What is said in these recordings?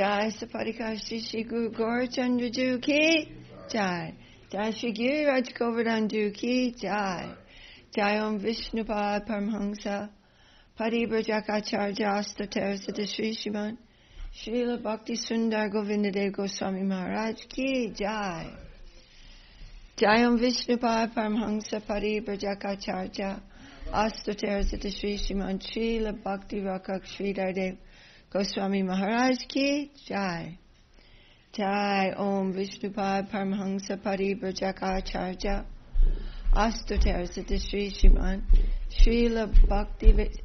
Jai Sapadika Shri Shri Guru Gaurachandra Ju Ki Jai. Jai Shri Giriraj Govardhan Ju Ki Jai. Jai Om Vishnupad Paramhamsa Parivrajaka Astaterasata Shri Shriman Śrīla Bhakti Sundar Govindadev Goswami Mahārāj Ki Jai. Jai Om Vishnupad Paramhamsa Parivrajaka Astaterasata Shri Shriman Śrīla Bhakti Rakak Sridhardev Goswami Mahārāj Ki Jai. Jai Om Vishnupad Paramhamsa Parivrajaka Astaterasata Shri Shriman Śrīla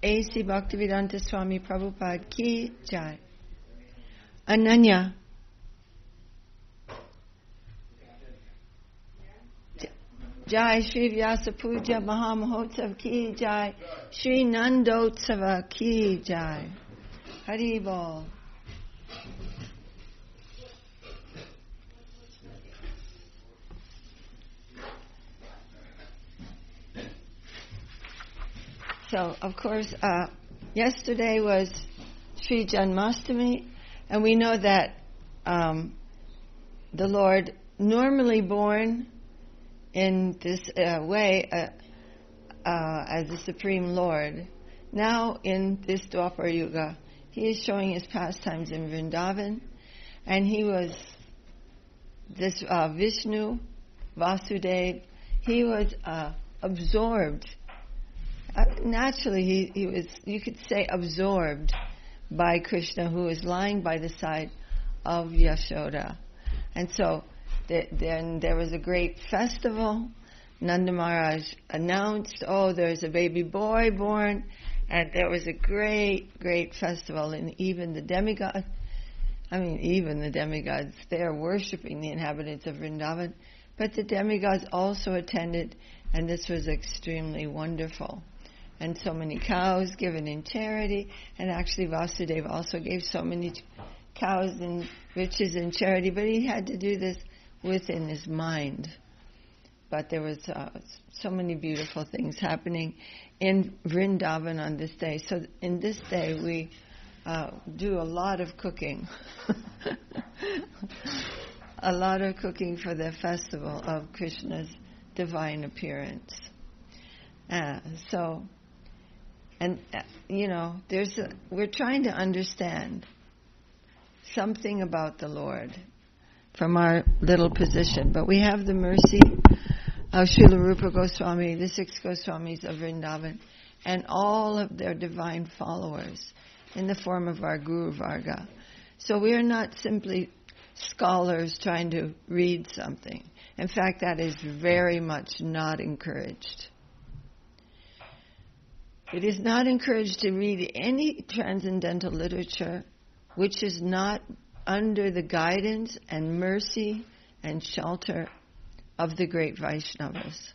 A.C. Bhaktivedanta Swami Prabhupāda Ki Jai. Ananya. Jai Shri Vyasa Puja Mahamahotsav Ki Jai. Śrī Nandotsav Ki Jai. Hari Bol. So, of course, yesterday was Sri Janmashtami, and we know that the Lord, normally born in this way as the Supreme Lord, now in this Dwapara Yuga, He is showing His pastimes in Vrindavan, and He was this Vishnu, Vasudev, He was absorbed. Naturally, he was, you could say, absorbed by Krishna, who was lying by the side of Yashoda. And so then there was a great festival. Nanda Mahārāj announced, there's a baby boy born. And there was a great, great festival. And even the demigods, they're worshipping the inhabitants of Vrindavan. But the demigods also attended, and this was extremely wonderful. And so many cows given in charity, and actually Vasudeva also gave so many cows and riches in charity, but he had to do this within his mind. But there was so many beautiful things happening in Vrindavan on this day. So in this day we do a lot of cooking. A lot of cooking for the festival of Krishna's divine appearance. We're trying to understand something about the Lord from our little position, but we have the mercy of Srila Rupa Goswami, the 6 Goswamis of Vrindavan, and all of their divine followers in the form of our Guru Varga. So we are not simply scholars trying to read something. In fact, that is very much not encouraged. It is not encouraged to read any transcendental literature which is not under the guidance and mercy and shelter of the great Vaishnavas.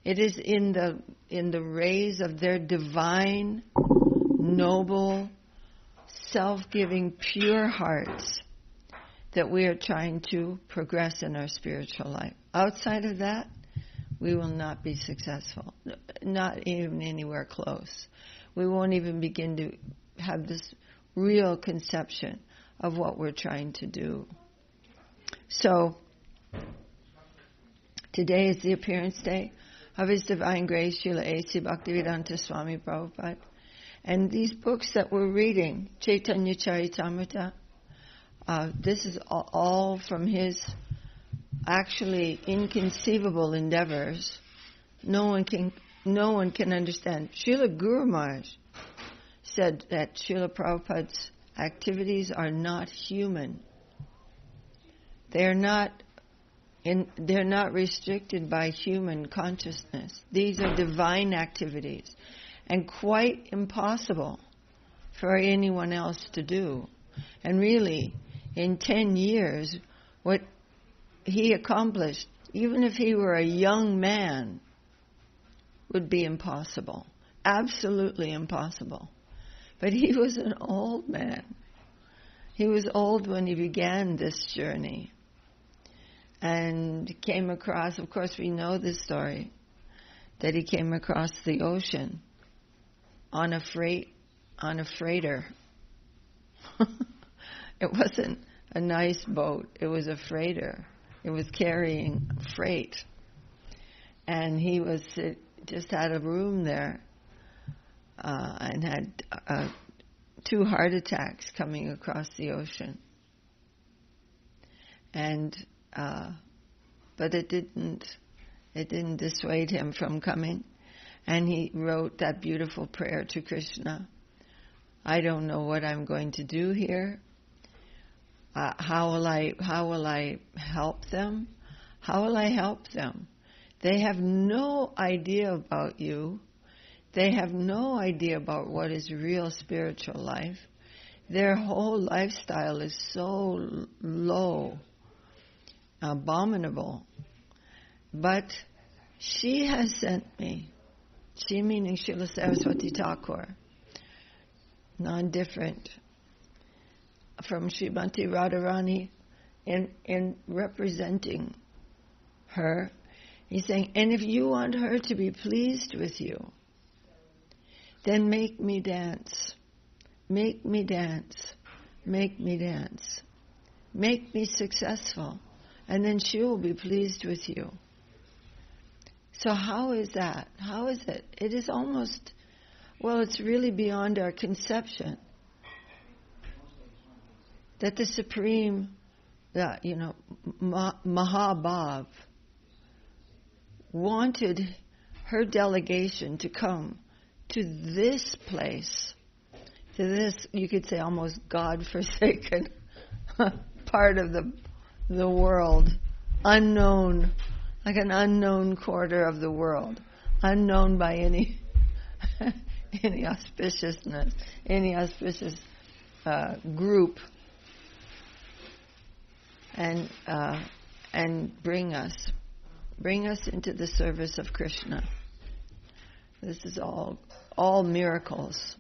It is in the rays of their divine, noble, self-giving, pure hearts that we are trying to progress in our spiritual life. Outside of that, we will not be successful, not even anywhere close. We won't even begin to have this real conception of what we're trying to do. So, today is the appearance day of His Divine Grace, Śrīla A.C. Bhaktivedanta Swami Prabhupāda. And these books that we're reading, Chaitanya-charitāmṛta, this is all from his actually inconceivable endeavors. No one can understand. Śrīla Guru Mahārāj said that Śrīla Prabhupāda's activities are not human. They're not restricted by human consciousness. These are divine activities, and quite impossible for anyone else to do. And really, in 10 years, what he accomplished, even if he were a young man, would be impossible. Absolutely impossible. But he was an old man. He was old when he began this journey. And came across, of course we know this story, that he came across the ocean on a freighter. It wasn't a nice boat. It was a freighter. It was carrying freight. And he was just had a room there and had 2 heart attacks coming across the ocean. And but it didn't dissuade him from coming. And he wrote that beautiful prayer to Krishna. I don't know what I'm going to do here. How will I help them? How will I help them? They have no idea about you. They have no idea about what is real spiritual life. Their whole lifestyle is so low, abominable. But she has sent me. She meaning Srila Saraswati Thakur, non-different from Srimati Radharani in representing her. He's saying, and if you want her to be pleased with you, then make me dance. Make me dance. Make me dance. Make me successful. And then she will be pleased with you. So how is that? How is it? It is almost, well, it's really beyond our conception. That the Supreme, Mahabhav, wanted her delegation to come to this place, to this, you could say, almost God-forsaken part of the world, unknown, like an unknown quarter of the world, unknown by any auspiciousness, any auspicious group, and bring us into the service of Krishna. This is all miracles,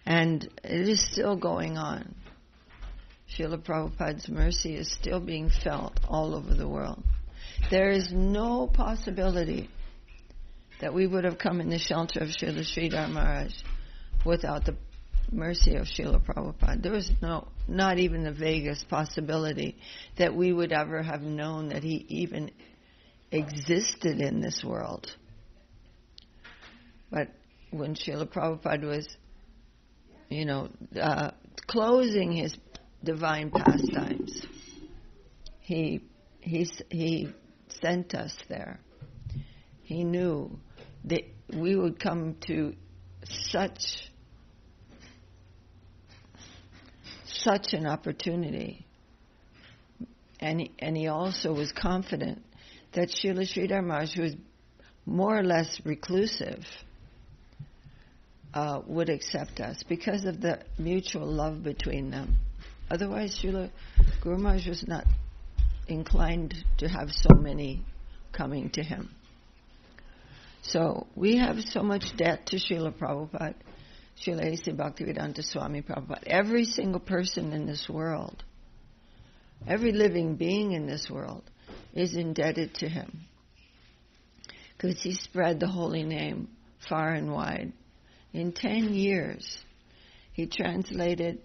and it is still going on. Śrīla Prabhupāda's mercy is still being felt all over the world. There is no possibility that we would have come in the shelter of Śrīla Sridhar Maharaj without the mercy of Śrīla Prabhupāda. There was not even the vaguest possibility that we would ever have known that he even existed in this world. But when Śrīla Prabhupāda was, closing his divine pastimes, he sent us there. He knew that we would come to such an opportunity, and he also was confident that Śrīla Sridhar Maharaj, who was more or less reclusive, would accept us because of the mutual love between them. Otherwise, Śrīla Guru Mahārāj was not inclined to have so many coming to him. So we have so much debt to Śrīla Prabhupāda, Śrīla A.C. Bhaktivedanta Swami Prabhupāda. Every single person in this world, every living being in this world is indebted to him, because he spread the holy name far and wide. In 10 years, he translated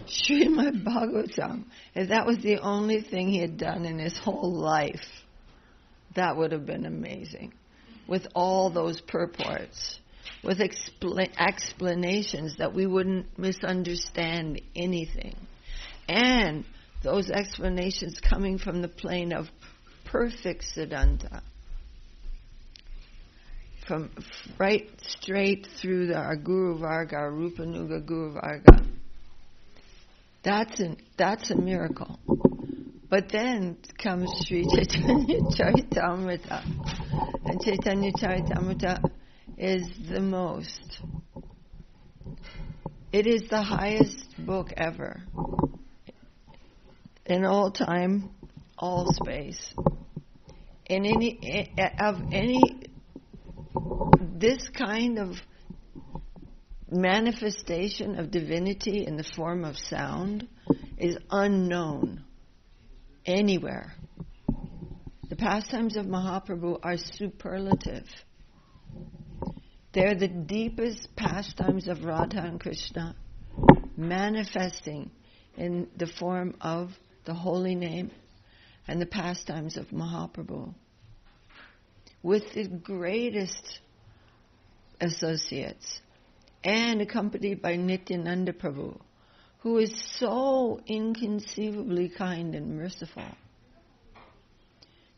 Śrīmad Bhagavatam. If that was the only thing he had done in his whole life, that would have been amazing. With all those purports, with explanations that we wouldn't misunderstand anything. And those explanations coming from the plane of perfect Siddhanta. From right straight through our Guru Varga, our Rupanuga Guru Varga. That's a miracle. But then comes Śrī Chaitanya-charitāmṛta. And Chaitanya-charitāmṛta is the most. It is the highest book ever. In all time, all space. In this kind of manifestation of divinity in the form of sound is unknown anywhere. The pastimes of Mahaprabhu are superlative. They're the deepest pastimes of Radha and Krishna, manifesting in the form of the holy name and the pastimes of Mahaprabhu, with the greatest associates, and accompanied by Nityananda Prabhu, who is so inconceivably kind and merciful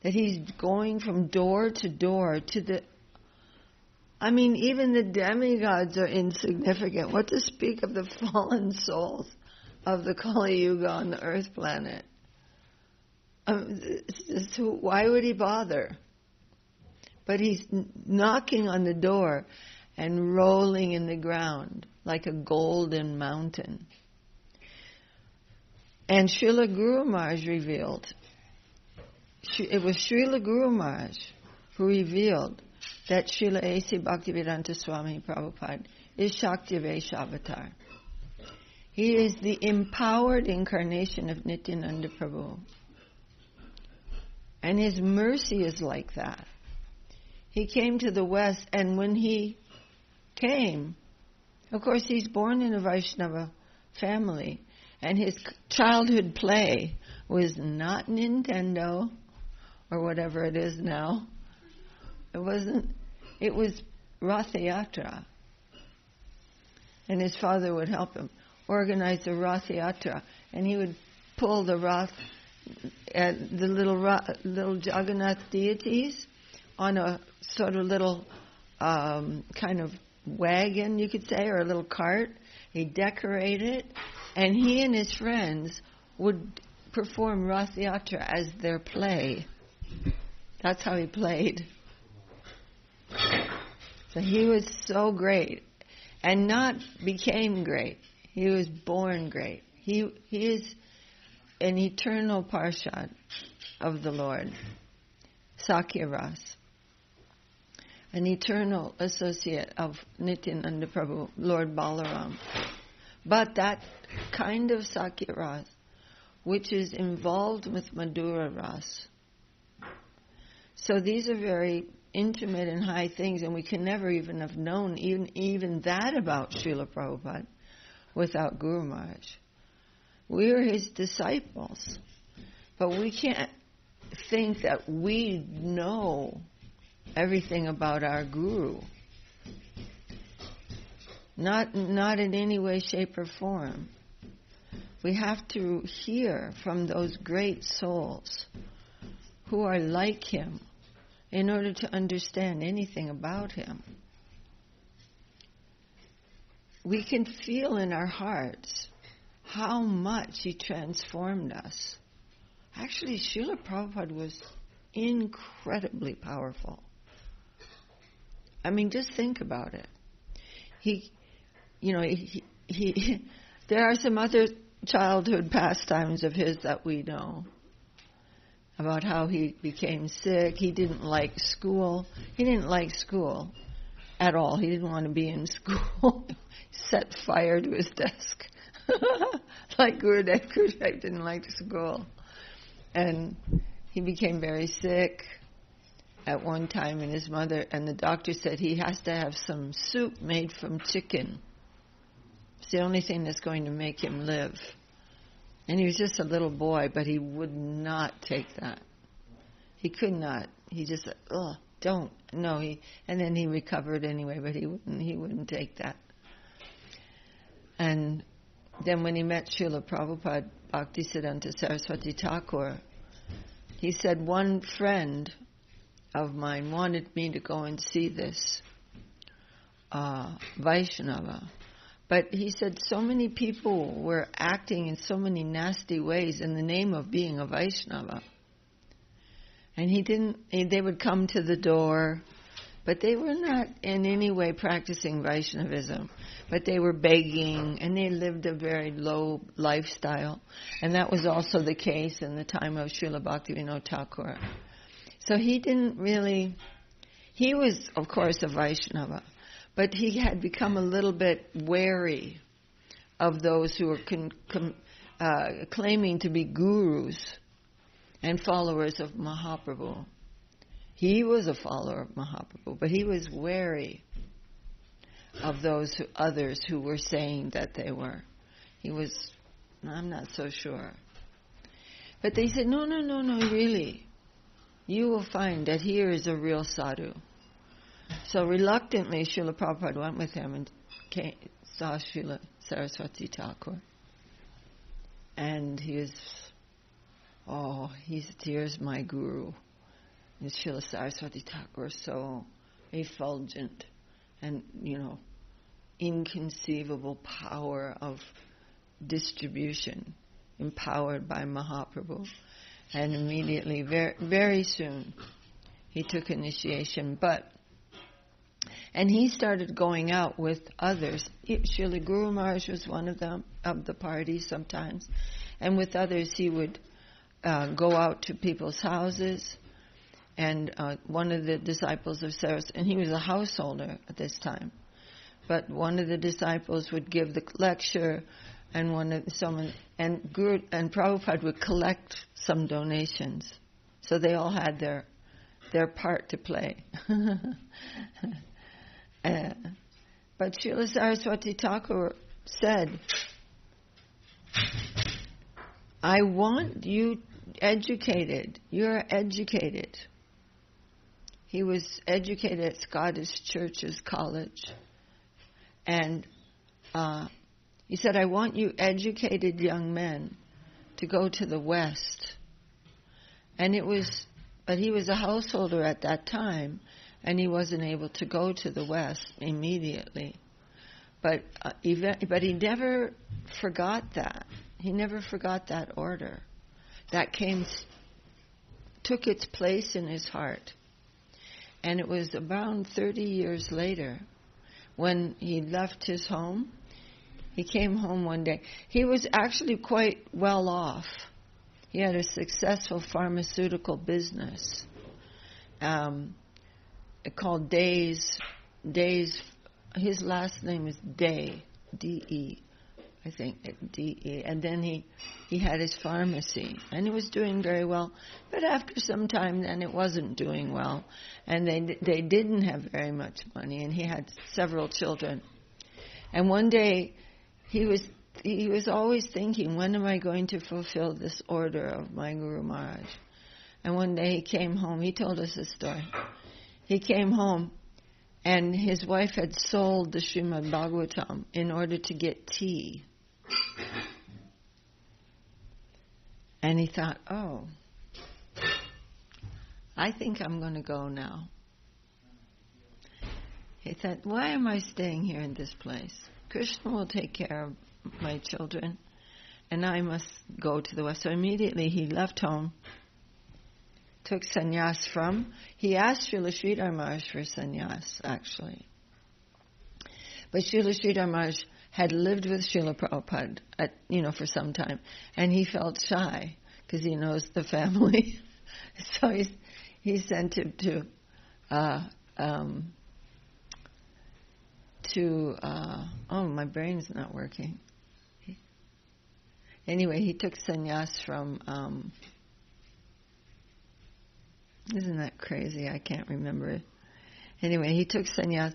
that he's going from door to door to the... I mean, even the demigods are insignificant. What to speak of the fallen souls of the Kali Yuga on the earth planet? Why would he bother? But he's knocking on the door and rolling in the ground like a golden mountain. And Śrīla Guru Mahārāj revealed, it was Śrīla Guru Mahārāj who revealed that Śrīla A.C. Bhaktivedanta Swami Prabhupāda is Shakti Vaishavatar. He is the empowered incarnation of Nityananda Prabhu. And his mercy is like that. He came to the West, and when he came, of course he's born in a Vaishnava family, and his childhood play was not Nintendo or whatever it is now. It wasn't. It was Ratha Yatra. And his father would help him organize the Ratha Yatra, and he would pull the Rath, the little Jagannath deities on a sort of little kind of wagon, you could say, or a little cart. He'd decorate it, and he and his friends would perform Rath Yatra as their play. That's how he played. So he was so great, and not became great. He was born great. He is an eternal pārṣad of the Lord, Sakya Ras, an eternal associate of Nityananda Prabhu, Lord Balaram. But that kind of Sakya Ras, which is involved with Madhura Ras. So these are very intimate and high things, and we can never even have known even that about Śrīla Prabhupāda without Guru Mahārāj. We are his disciples, but we can't think that we know everything about our Guru. Not in any way, shape, or form. We have to hear from those great souls who are like him in order to understand anything about him. We can feel in our hearts how much he transformed us. Actually, Śrīla Prabhupāda was incredibly powerful. I mean, just think about it. There are some other childhood pastimes of his that we know about how he became sick. He didn't like school. He didn't like school at all. He didn't want to be in school. Set fire to his desk. Like Gurudev didn't like school. And he became very sick at one time, and his mother and the doctor said he has to have some soup made from chicken. It's the only thing that's going to make him live. And he was just a little boy, but he would not take that. He could not. He just said, "Oh, don't." No, and then he recovered anyway, but he wouldn't take that. And then when he met Śrīla Prabhupāda, Bhaktisiddhanta Saraswati Thakur, he said, one friend of mine wanted me to go and see this Vaishnava. But he said so many people were acting in so many nasty ways in the name of being a Vaishnava. And they would come to the door, but they were not in any way practicing Vaishnavism. But they were begging, and they lived a very low lifestyle. And that was also the case in the time of Srila Bhaktivinoda Thakur. So he was, of course, a Vaishnava, but he had become a little bit wary of those who were claiming to be gurus and followers of Mahaprabhu. He was a follower of Mahaprabhu, but he was wary of others who were saying that they were. He was I'm not so sure. But they said, no, really. You will find that here is a real sadhu. So reluctantly, Śrīla Prabhupāda went with him and saw Śrīla Saraswati Thakur. And here's my guru. And Śrīla Saraswati Thakur was so effulgent and, inconceivable power of distribution, empowered by Mahaprabhu. And immediately, very, very soon, he took initiation. And he started going out with others. Śrīla Guru Mahārāj was one of them, of the party sometimes. And with others, he would go out to people's houses. And one of the disciples of Saraswati, and he was a householder at this time, but one of the disciples would give the lecture, and Prabhupada would collect some donations. So they all had their part to play. But Śrīla Saraswati Thakur said, I want you educated. You're educated. He was educated at Scottish Churches College. And he said, I want you educated young men to go to the West. But he was a householder at that time, and he wasn't able to go to the West immediately. But he never forgot that. He never forgot that order. That took its place in his heart. And it was around 30 years later when he left his home. He came home one day. He was actually quite well off. He had a successful pharmaceutical business called Days. His last name is Day, D-E, I think, D-E. And then he had his pharmacy, and it was doing very well. But after some time, then it wasn't doing well, and they didn't have very much money, and he had several children. And one day, he was always thinking, when am I going to fulfill this order of my Guru Mahārāj? And one day he came home. He told us this story. He came home, and his wife had sold the Śrīmad Bhagavatam in order to get tea. And he thought, I think I'm going to go now. He thought, why am I staying here in this place? Krishna will take care of my children, and I must go to the West. So immediately he left home, took sannyas he asked Śrīla Sridhar Mahārāj for sannyas, actually. But Śrīla Sridhar Mahārāj had lived with Śrīla Prabhupāda, for some time, and he felt shy because he knows the family. So he sent him to my brain's not working. Anyway, he took sannyas from, isn't that crazy? I can't remember it. Anyway, he took sannyas,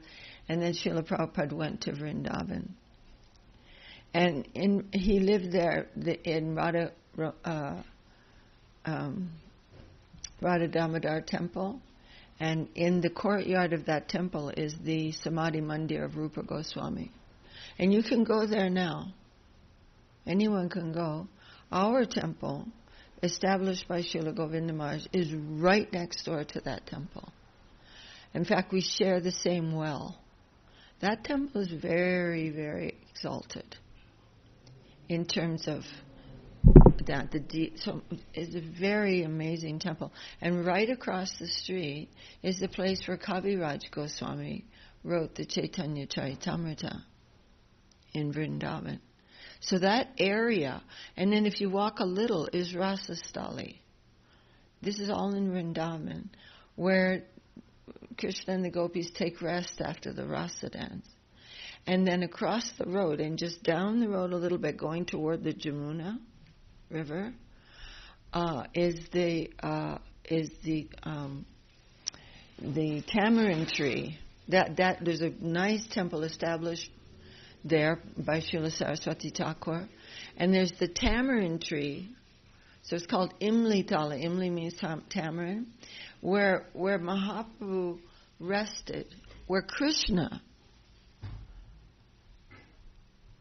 and then Śrīla Prabhupāda went to Vṛndāvan. And he lived there in Radha Damodar temple. And in the courtyard of that temple is the Samadhi Mandir of Rupa Goswami. And you can go there now. Anyone can go. Our temple, established by Śrīla Govinda Mahārāj, is right next door to that temple. In fact, we share the same well. That temple is very, very exalted in terms of that. So it's a very amazing temple. And right across the street is the place where Kaviraj Goswami wrote the Chaitanya-charitāmṛta in Vṛndāvan. So that area, and then if you walk a little, is Rasastali. This is all in Vṛndāvan, where Krishna and the gopis take rest after the rasa dance. And then across the road, and just down the road a little bit, going toward the Jamuna River, is the tamarind tree. That there's a nice temple established there by Śrīla Saraswati Thakur, And there's the tamarind tree. So it's called Imli Tala. Imli means tamarind. Where Mahaprabhu rested. Where Krishna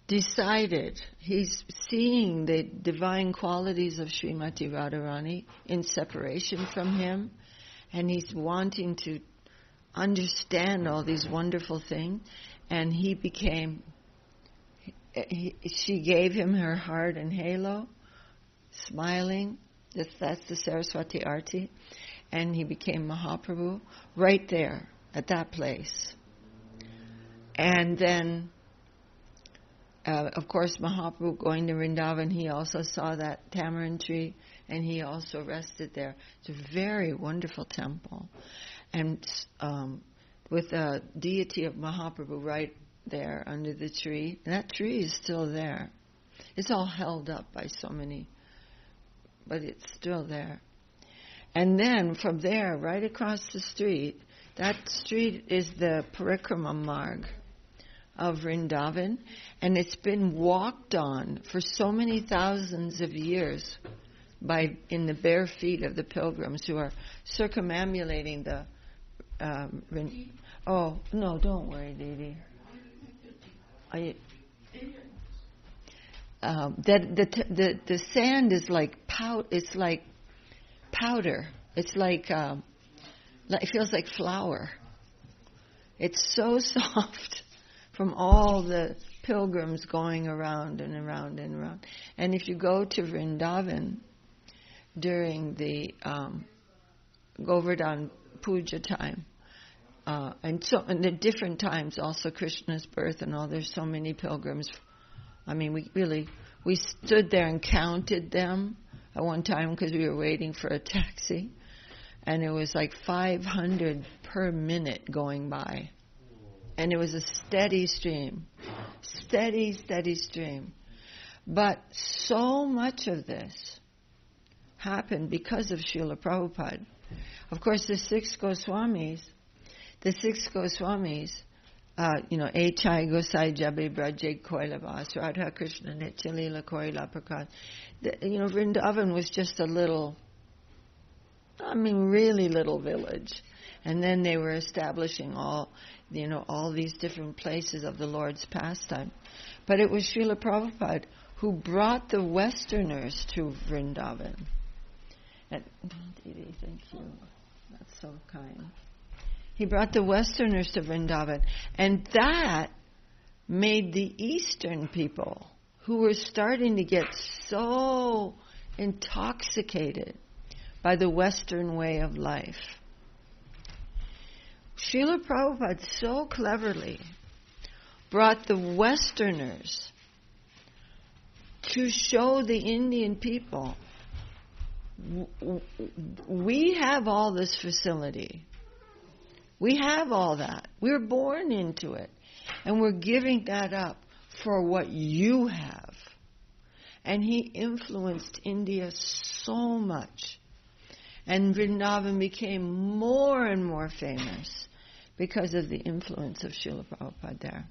decided, he's seeing the divine qualities of Śrīmati Radharani in separation from him, and he's wanting to understand all these wonderful things, and she gave him her heart and halo, smiling. That's the Saraswati Arti, and he became Mahaprabhu right there at that place. And then of course, Mahaprabhu going to Vrindavan, he also saw that tamarind tree, and he also rested there. It's a very wonderful temple. And with the deity of Mahaprabhu right there under the tree, and that tree is still there. It's all held up by so many, but it's still there. And then from there, right across the street, that street is the Parikrama Marg of Vrindavan, and it's been walked on for so many thousands of years in the bare feet of the pilgrims who are circumambulating the oh no, don't worry, Didi. The sand is like it's like powder. It's like it feels like flour. It's so soft from all the pilgrims going around and around and around. And if you go to Vrindavan during the Govardhan Puja time, and the different times, also Krishna's birth and all, there's so many pilgrims. I mean, we stood there and counted them at one time because we were waiting for a taxi, and it was like 500 per minute going by. And it was a steady stream. Steady stream. But so much of this happened because of Śrīla Prabhupāda. Of course, the six Goswamis, Achai Gosai Jabe Braje Koilavas, Radha Krishna Nitchalila Koila Prakad. Vrindavan was just a little, really little village. And then they were establishing all these different places of the Lord's pastime. But it was Śrīla Prabhupāda who brought the Westerners to Vrindavan. And, Didi, thank you. That's so kind. He brought the Westerners to Vrindavan. And that made the Eastern people, who were starting to get so intoxicated by the Western way of life, Śrīla Prabhupāda so cleverly brought the Westerners to show the Indian people, we have all this facility. We have all that. We're born into it. And we're giving that up for what you have. And he influenced India so much. And Vrindavan became more and more famous because of the influence of Śrīla Prabhupāda there.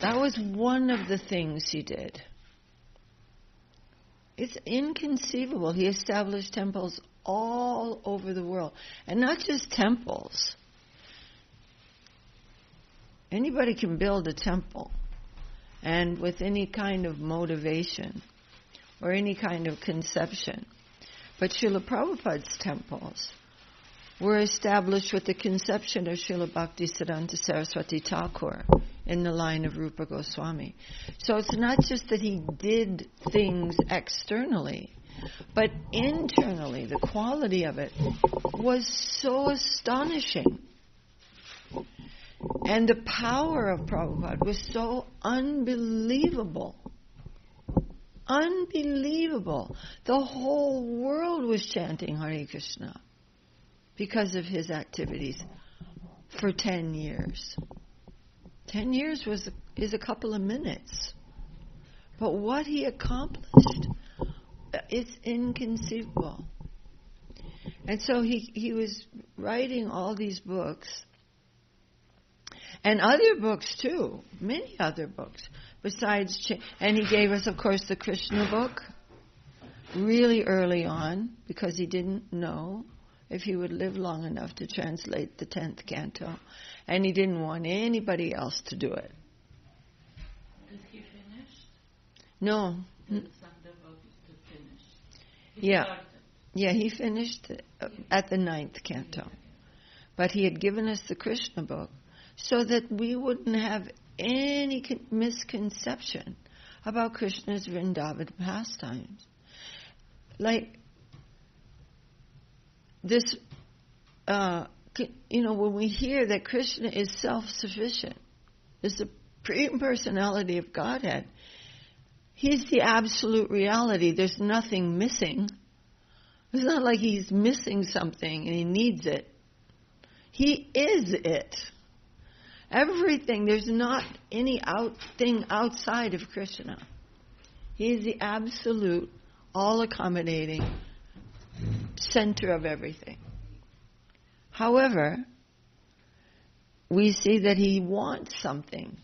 That was one of the things he did. It's inconceivable. He established temples all over the world. And not just temples. Anybody can build a temple. And with any kind of motivation or any kind of conception. But Śrīla Prabhupāda's temples were established with the conception of Śrīla Bhaktisiddhanta Saraswati Thakur in the line of Rupa Goswami. So it's not just that he did things externally, but internally, the quality of it was so astonishing. And the power of Prabhupada was so unbelievable. Unbelievable. The whole world was chanting Hare Krishna because of his activities for 10 years. 10 years is a couple of minutes. But what he accomplished, it's inconceivable. And so he was writing all these books, and other books too, many other books. besides, and he gave us, of course, the Krishna book really early on, because he didn't know if he would live long enough to translate the 10th canto, and he didn't want anybody else to do it. Did he finish? No. Some devotees to finish. He finished at the 9th canto. But he had given us the Krishna book so that we wouldn't have any misconception about Krishna's Vrindavan pastimes. Like this, when we hear that Krishna is self-sufficient, the Supreme Personality of Godhead, He's the absolute reality. There's nothing missing. It's not like He's missing something and He needs it. He is it. Everything, there's not any thing outside of Krishna. He is the absolute, all-accommodating center of everything. However, we see that He wants something.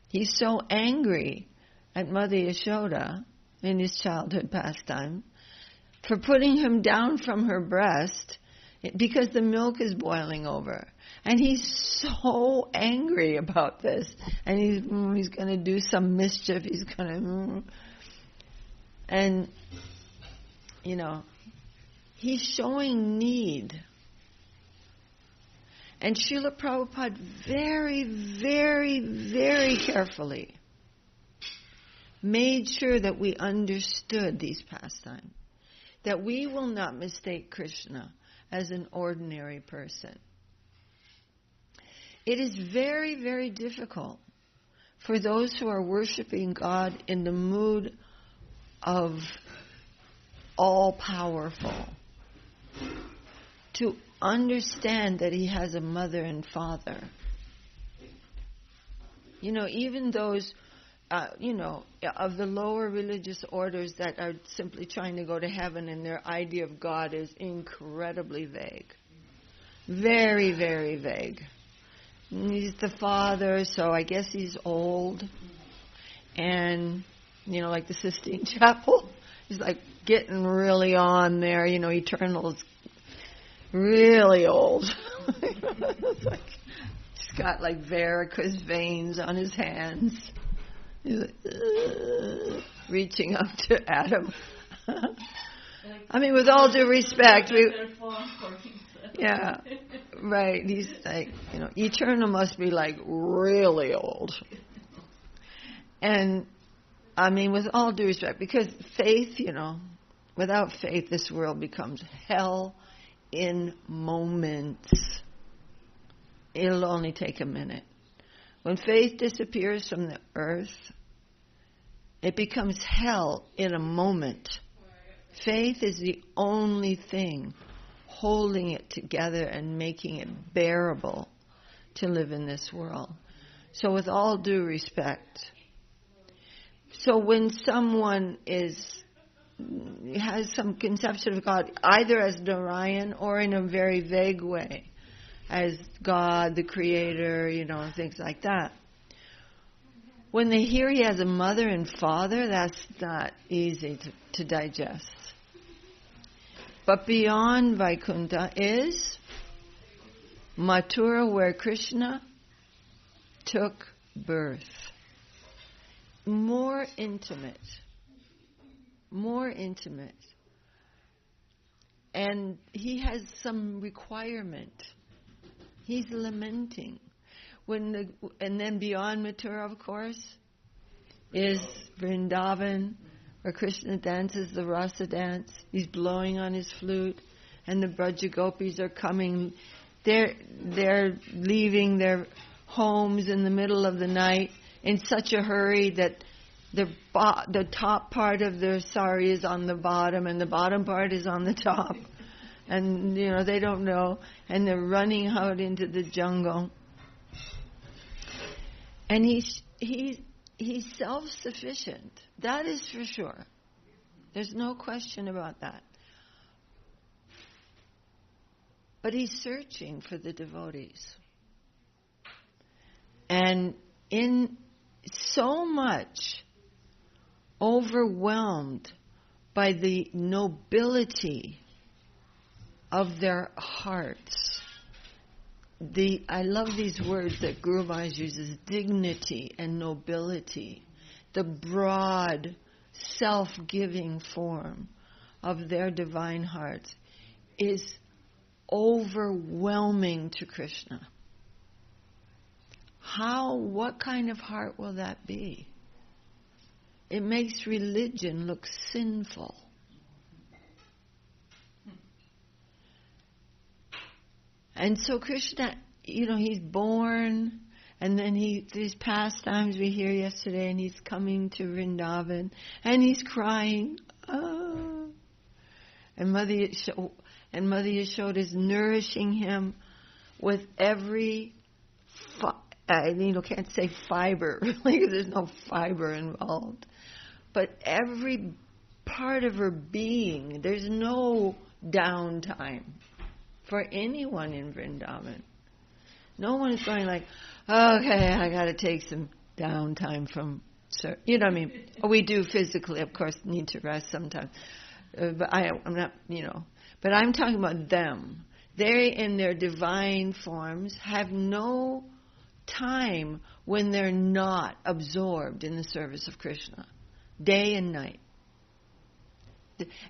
He's so angry at Mother Yashoda in his childhood pastime for putting him down from her breast because the milk is boiling over. And he's so angry about this. And he's going to do some mischief. He's going to... And, he's showing need. And Śrīla Prabhupāda very, very, very carefully made sure that we understood these pastimes. That we will not mistake Krishna as an ordinary person. It is very, very difficult for those who are worshiping God in the mood of all-powerful to understand that He has a mother and father. Even those, of the lower religious orders that are simply trying to go to heaven, and their idea of God is incredibly vague. Very, very vague. He's the father, so I guess he's old. And, like the Sistine Chapel, he's like getting really on there. Eternal's really old. It's like, he's got like varicose veins on his hands. He's like, reaching up to Adam. I mean, with all due respect, yeah, right. He's like, eternal must be like really old. And I mean, with all due respect, because faith, without faith, this world becomes hell in moments. It'll only take a minute. When faith disappears from the earth, it becomes hell in a moment. Faith is the only thing holding it together and making it bearable to live in this world. So with all due respect, so when someone has some conception of God, either as Narayan or in a very vague way, as God, the Creator, things like that. When they hear He has a mother and father, that's not easy to digest. But beyond Vaikuntha is Mathura, where Krishna took birth. More intimate. And He has some requirement. He's lamenting. And then beyond Mathura, of course, is Vrindavan, where Krishna dances the rasa dance. He's blowing on his flute, and the Braja Gopis are coming. They're leaving their homes in the middle of the night in such a hurry that the top part of their sari is on the bottom and the bottom part is on the top. And, they don't know. And they're running out into the jungle. And he's self-sufficient. That is for sure. There's no question about that. But He's searching for the devotees. And in so much overwhelmed by the nobility of their hearts. I love these words that Guru Mahārāj uses, dignity and nobility, the broad, self-giving form of their divine hearts is overwhelming to Krishna. What kind of heart will that be? It makes religion look sinful. And so Krishna, he's born, and then these pastimes we hear yesterday, and he's coming to Vṛndāvan, and he's crying, oh. And Mother Yashoda is nourishing him with every, can't say fiber, really, because there's no fiber involved. But every part of her being, there's no downtime for anyone in Vṛndāvan. No one is going like, okay, I got to take some downtime from, you know what I mean? We do physically, of course, need to rest sometimes. But I'm not, But I'm talking about them. They, in their divine forms, have no time when they're not absorbed in the service of Krishna, day and night.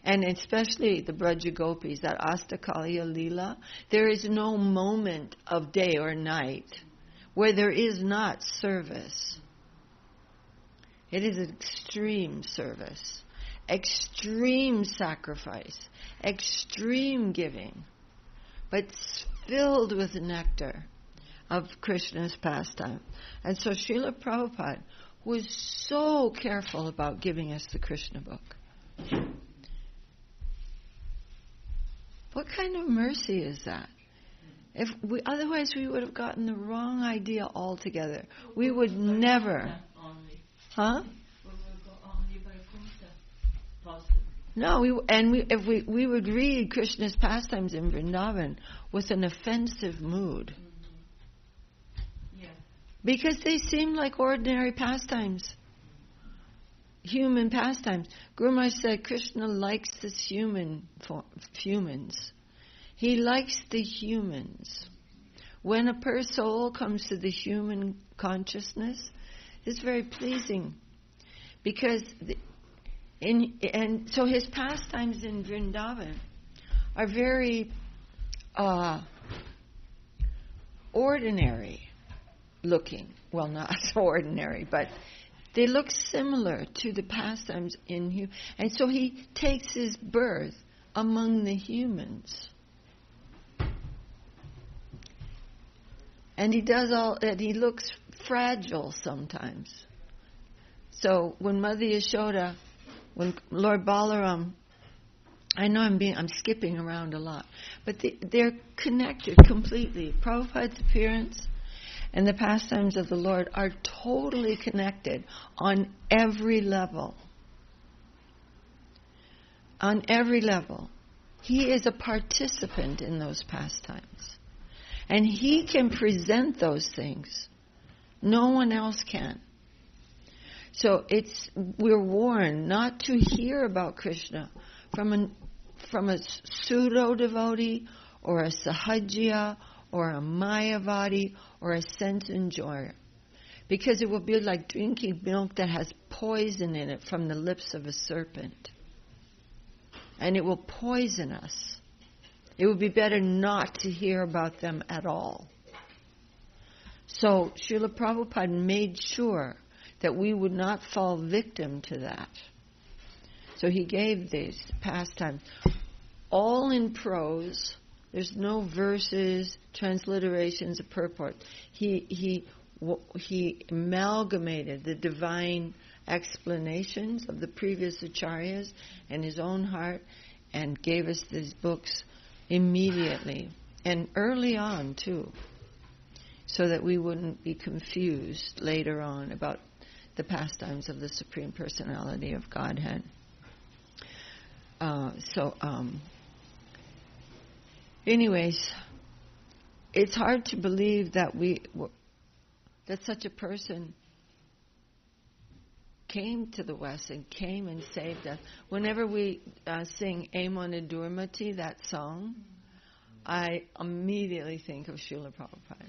And especially the Braja Gopis, that Astakalya Leela, there is no moment of day or night where there is not service. It is extreme service, extreme sacrifice, extreme giving, but filled with nectar of Krishna's pastime. And so Śrīla Prabhupāda was so careful about giving us the Krishna book. What kind of mercy is that? Otherwise we would have gotten the wrong idea altogether. We would never. Huh? No, we would read Krishna's pastimes in Vṛndāvan with an offensive mood. Yeah. Because they seem like ordinary pastimes. Human pastimes. Guru Mahārāj said Krishna likes this humans. He likes the humans. When a soul comes to the human consciousness, it's very pleasing. Because, and so his pastimes in Vṛndāvan are very ordinary looking. Well, not ordinary, but they look similar to the pastimes in human. And so he takes his birth among the humans. And he does all that. He looks fragile sometimes. So when Mother Yashoda, when Lord Balaram, I know I'm skipping around a lot, but they're connected completely. Prabhupada's appearance and the pastimes of the Lord are totally connected on every level. On every level. He is a participant in those pastimes. And he can present those things. No one else can. So we're warned not to hear about Krishna from a pseudo-devotee or a sahajya or a mayavadi or a sense enjoyer. Because it will be like drinking milk that has poison in it from the lips of a serpent. And it will poison us. It would be better not to hear about them at all. So Śrīla Prabhupāda made sure that we would not fall victim to that. So he gave these pastimes all in prose. There's no verses, transliterations, or purport. He amalgamated the divine explanations of the previous acharyas and his own heart and gave us these books immediately and early on too, so that we wouldn't be confused later on about the pastimes of the Supreme Personality of Godhead. Anyways, it's hard to believe that that such a person came to the West and came and saved us. Whenever we sing Amona Durmati, that song, I immediately think of Śrīla Prabhupāda.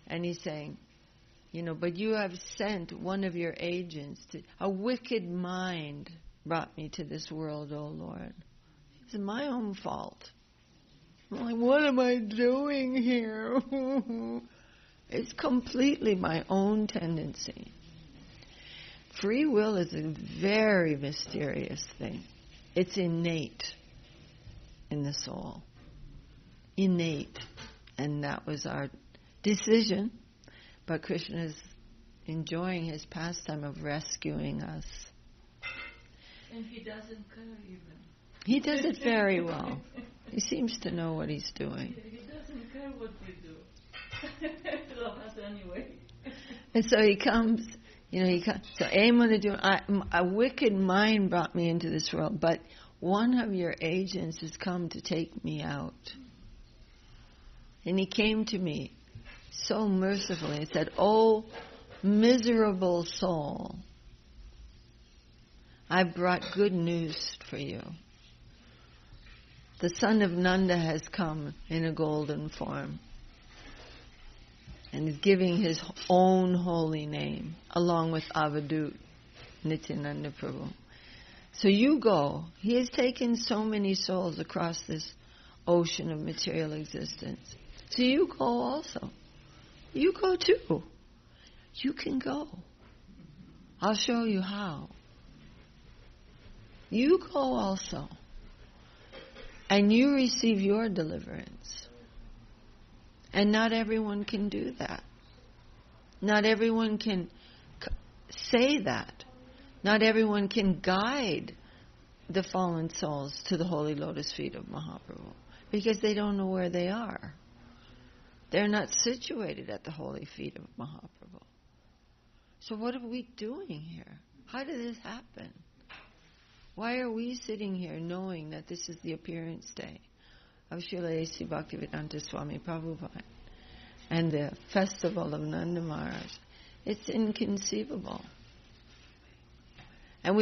And he's saying, but you have sent one of your agents to... A wicked mind brought me to this world, O Lord. It's my own fault. I'm like, what am I doing here? It's completely my own tendency. Free will is a very mysterious thing. It's innate in the soul. Innate. And that was our decision. But Krishna is enjoying his pastime of rescuing us. And he doesn't care even. He does it very well. He seems to know what he's doing. He doesn't care what we do. Love us anyway. And so he comes, so a wicked mind brought me into this world, but one of your agents has come to take me out. And he came to me so mercifully and said, "Oh, miserable soul, I brought good news for you. The son of Nanda has come in a golden form and is giving his own holy name along with Avadut, Nityananda Prabhu. So you go. He has taken so many souls across this ocean of material existence. So you go also. You go too. You can go. I'll show you how. You go also. And you receive your deliverance. And not everyone can do that. Not everyone can say that. Not everyone can guide the fallen souls to the holy lotus feet of Mahaprabhu because they don't know where they are. They're not situated at the holy feet of Mahaprabhu. So what are we doing here? How did this happen? Why are we sitting here knowing that this is the appearance day of Śrīla A.C. Bhaktivedanta Swami Prabhupāda and the festival of Nanda Mahārāj? It's inconceivable. And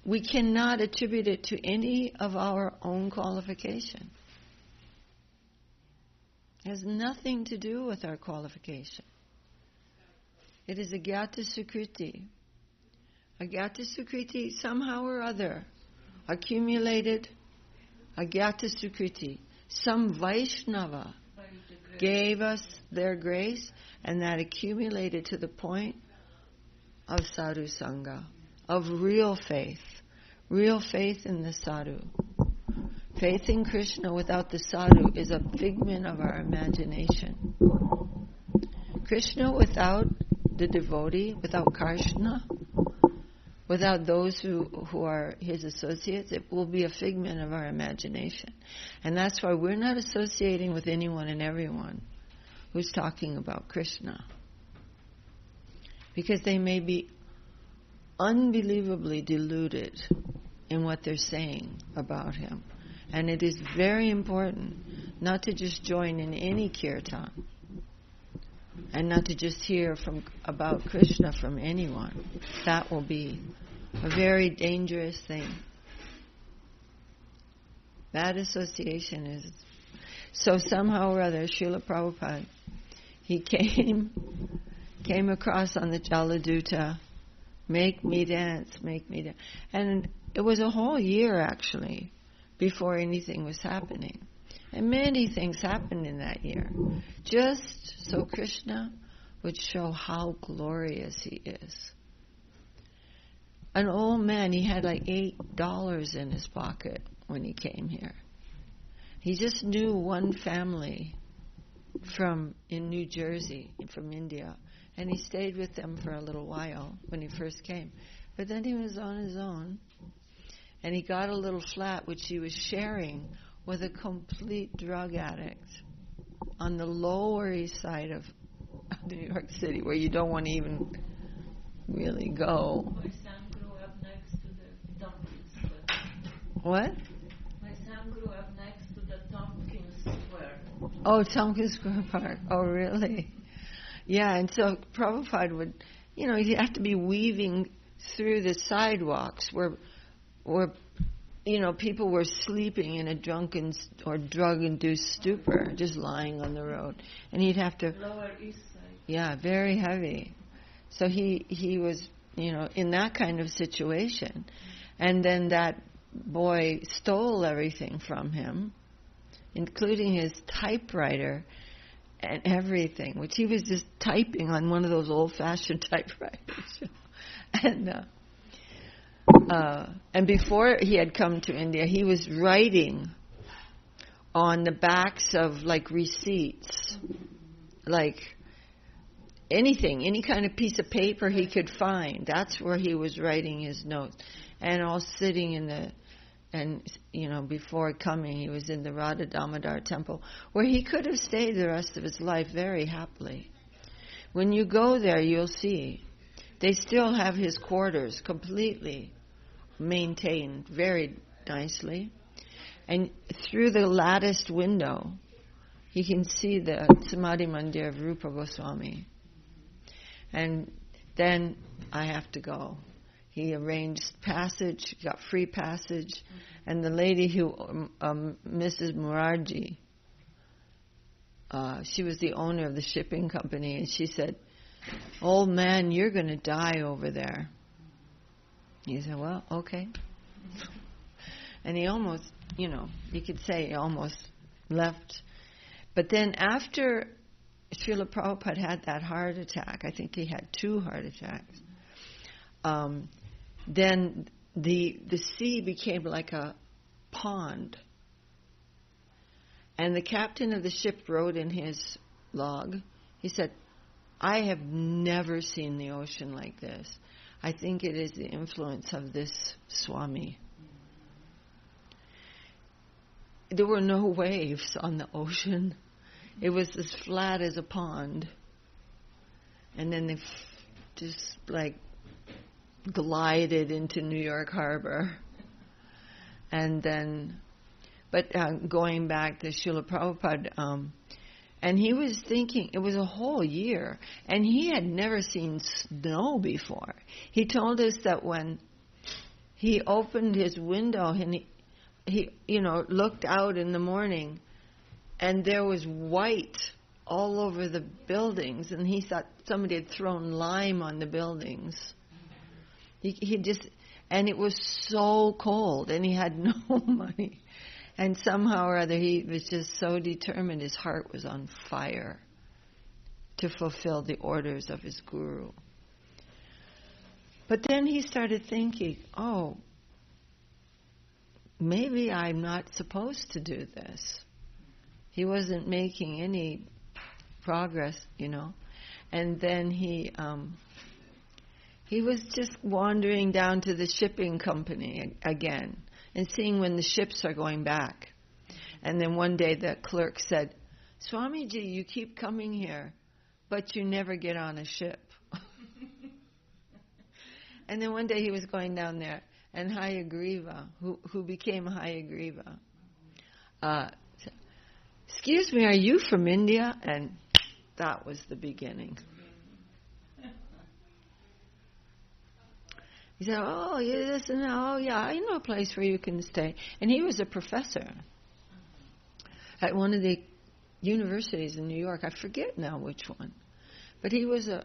we cannot attribute it to any of our own qualification. It has nothing to do with our qualification. It is a Gyata Sukriti. A Gyata Sukriti, somehow or other, accumulated a Gyata Sukriti. Some Vaishnava gave us their grace, and that accumulated to the point of sadhu sangha, of real faith in the sadhu. Faith in Krishna without the sadhu is a figment of our imagination. Krishna without the devotee, without Krishna, without those who are his associates, it will be a figment of our imagination. And that's why we're not associating with anyone and everyone who's talking about Krishna. Because they may be unbelievably deluded in what they're saying about him. And it is very important not to just join in any kirtan and not to just hear about Krishna from anyone. That will be a very dangerous thing. Bad association is... So somehow or other, Śrīla Prabhupāda, he came across on the Jaladuta, make me dance. And it was a whole year, actually, before anything was happening. And many things happened in that year, just so Krishna would show how glorious he is. An old man, he had like $8 in his pocket when he came here. He just knew one family in New Jersey, from India, and he stayed with them for a little while when he first came. But then he was on his own, and he got a little flat which he was sharing with a complete drug addict on the Lower East Side of New York City, where you don't want to even really go. My son grew up next to the Tompkins. What? My son grew up next to the Tompkins Square. Oh, Tompkins Square Park. Oh, really? Yeah, and so Prabhupada would you'd have to be weaving through the sidewalks where people were sleeping in a drunken or drug-induced stupor, just lying on the road. And he'd have to... Lower East Side. Yeah, very heavy. So he was, in that kind of situation. And then that boy stole everything from him, including his typewriter and everything, which he was just typing on one of those old-fashioned typewriters. And before he had come to India, he was writing on the backs of receipts, anything, any kind of piece of paper he could find. That's where he was writing his notes. And all sitting before coming, he was in the Radha Damodar temple, where he could have stayed the rest of his life very happily. When you go there, you'll see they still have his quarters completely maintained very nicely. And through the latticed window, you can see the Samadhi Mandir of Rupa Goswami. And then I have to go. He arranged passage, got free passage. And the lady who, Mrs. Murarji, she was the owner of the shipping company, and she said, "Old man, you're going to die over there." He said, "Well, okay." And he almost, you could say he almost left. But then after Śrīla Prabhupāda had that heart attack, I think he had 2 heart attacks, then the sea became like a pond. And the captain of the ship wrote in his log, he said, "I have never seen the ocean like this. I think it is the influence of this Swami." There were no waves on the ocean. It was as flat as a pond. And then they just glided into New York Harbor. And then, going back to Śrīla Prabhupāda, and he was thinking, it was a whole year, and he had never seen snow before. He told us that when he opened his window and he looked out in the morning, and there was white all over the buildings, and he thought somebody had thrown lime on the buildings. And it was so cold, and he had no money. And somehow or other, he was just so determined, his heart was on fire to fulfill the orders of his Guru. But then he started thinking, maybe I'm not supposed to do this. He wasn't making any progress, And then he was just wandering down to the shipping company again and seeing when the ships are going back. And then one day the clerk said, "Swamiji, you keep coming here, but you never get on a ship." And then one day he was going down there, and Hayagriva, who became Hayagriva, said, "Excuse me, are you from India?" And that was the beginning. He said, "Oh, yes, and oh, yeah, I know a place where you can stay." And he was a professor at one of the universities in New York. I forget now which one. But he was a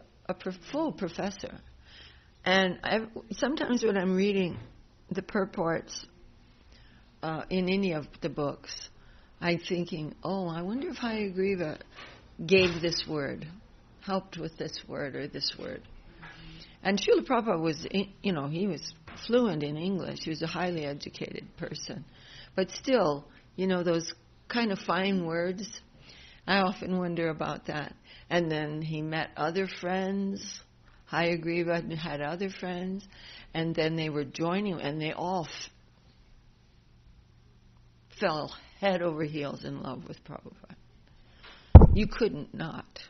full professor. And sometimes when I'm reading the purports in any of the books, I'm thinking, I wonder if Hayagriva gave this word, helped with this word or this word. And Śrīla Prabhupāda was, he was fluent in English. He was a highly educated person. But still, those kind of fine words, I often wonder about that. And then he met other friends. Hayagriva had other friends. And then they were joining, and they all fell head over heels in love with Prabhupada. You couldn't not.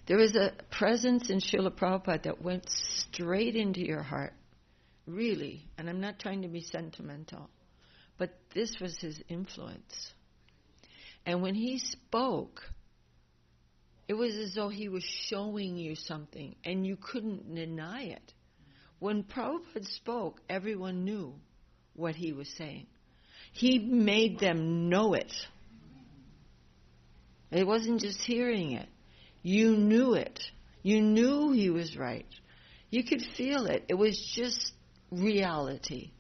There was a presence in Śrīla Prabhupāda that went straight into your heart, really. And I'm not trying to be sentimental, but this was his influence. And when he spoke, It was as though he was showing you something, and you couldn't deny it. When Prabhupada spoke, everyone knew what he was saying. He made them know it. It wasn't just hearing it. You knew it. You knew he was right. You could feel it. It was just reality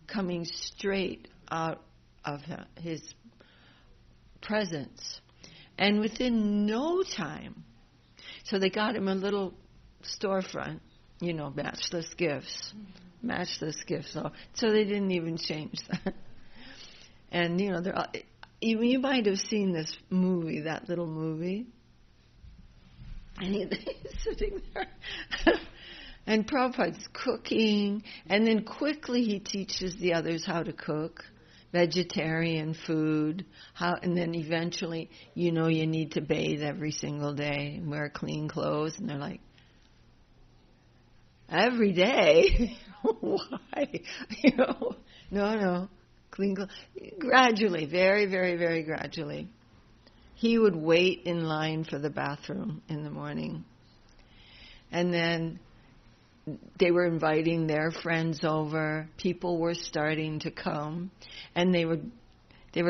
coming straight out of his presence. And within no time, so they got him a little storefront, matchless gifts. Matchless gifts. So they didn't even change that. And, they're all, you might have seen this movie, that little movie. And he's sitting there. And Prabhupada's cooking. And then quickly he teaches the others how to cook. Vegetarian food. And then eventually, you need to bathe every single day and wear clean clothes. And they're like, every day? Why? No. Clean clothes. Gradually, very, very, very gradually. He would wait in line for the bathroom in the morning. And then they were inviting their friends over. People were starting to come. And they were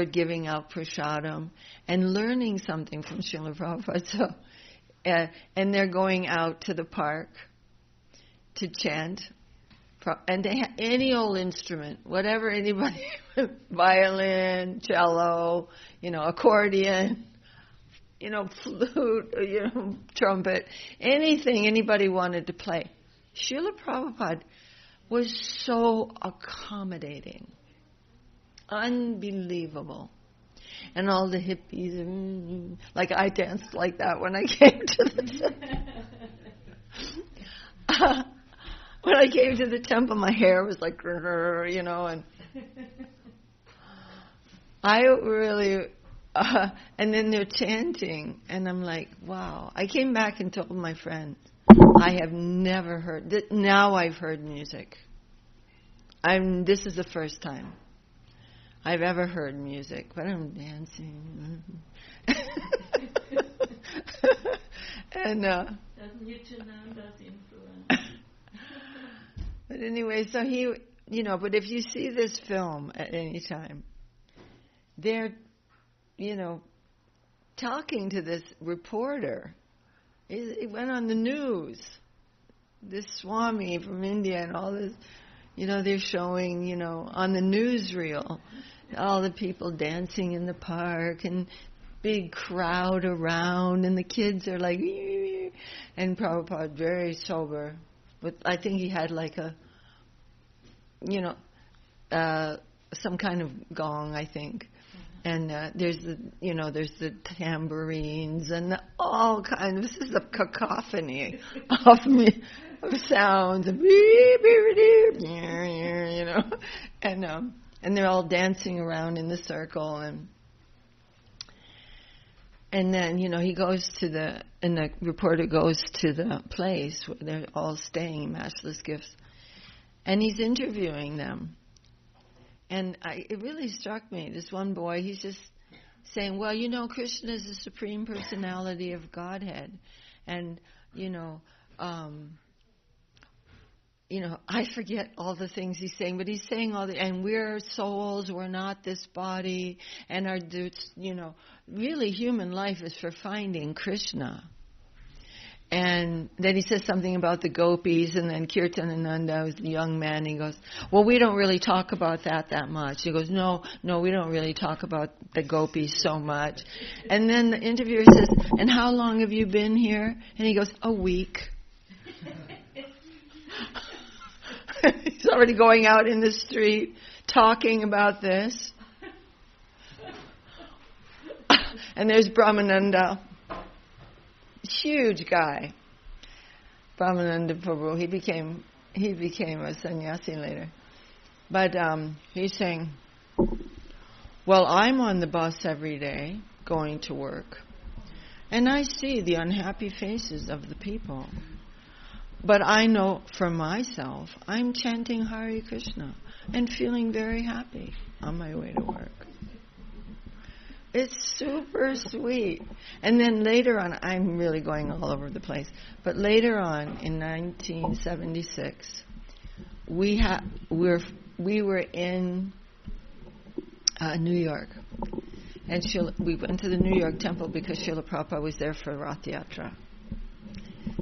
giving out prasadam and learning something from Śrīla Prabhupāda. So, and they're going out to the park to chant. And they had any old instrument, whatever anybody, violin, cello, accordion, flute, trumpet, anything anybody wanted to play. Śrīla Prabhupāda was so accommodating, unbelievable. And all the hippies, like I danced like that when I came to the when I came to the temple, my hair was like, and I really, and then they're chanting, and I'm like, wow. I came back and told my friend, I have never heard, now I've heard music. This is the first time I've ever heard music, but I'm dancing. And, that's Nityananda's influence. But anyway, so he, but if you see this film at any time, they're, talking to this reporter. It went on the news. This Swami from India and all this, they're showing, on the newsreel, all the people dancing in the park and big crowd around, and the kids are like, and Prabhupada very sober. But I think he had like a, some kind of gong, I think. And there's the tambourines and all kinds. This is a cacophony of sounds, and and they're all dancing around in the circle, and then he goes to the reporter goes to the place where they're all staying, matchless gifts, and he's interviewing them. And it really struck me, this one boy, he's just saying, well, Krishna is the Supreme Personality of Godhead. And, I forget all the things he's saying, but he's saying and we're souls, we're not this body. And really human life is for finding Krishna. And then he says something about the gopis, and then Kirtanananda was the young man. He goes, well, we don't really talk about that much. He goes, no, we don't really talk about the gopis so much. And then the interviewer says, and how long have you been here? And he goes, a week. He's already going out in the street talking about this. And there's Brahmananda. Huge guy, Brahmananda Prabhu. He became a sannyasi later. But he's saying, well, I'm on the bus every day going to work, and I see the unhappy faces of the people. But I know for myself, I'm chanting Hare Krishna and feeling very happy on my way to work. It's super sweet. And then later on, I'm really going all over the place, but later on in 1976, we were in New York, and we went to the New York temple because Śrīla Prabhupāda was there for Rath Yatra.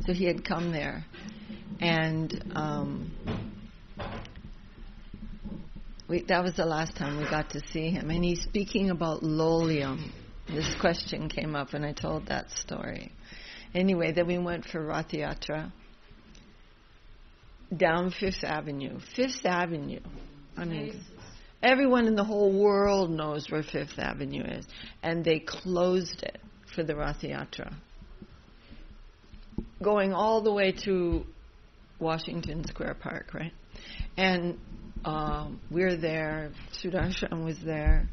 So he had come there, and that was the last time we got to see him. And he's speaking about lolium. This question came up, and I told that story. Anyway, then we went for Rath Yatra down Fifth Avenue. Fifth Avenue. I mean, everyone in the whole world knows where Fifth Avenue is. And they closed it for the Rath Yatra, going all the way to Washington Square Park, right? And we're there, Sudarshan was there,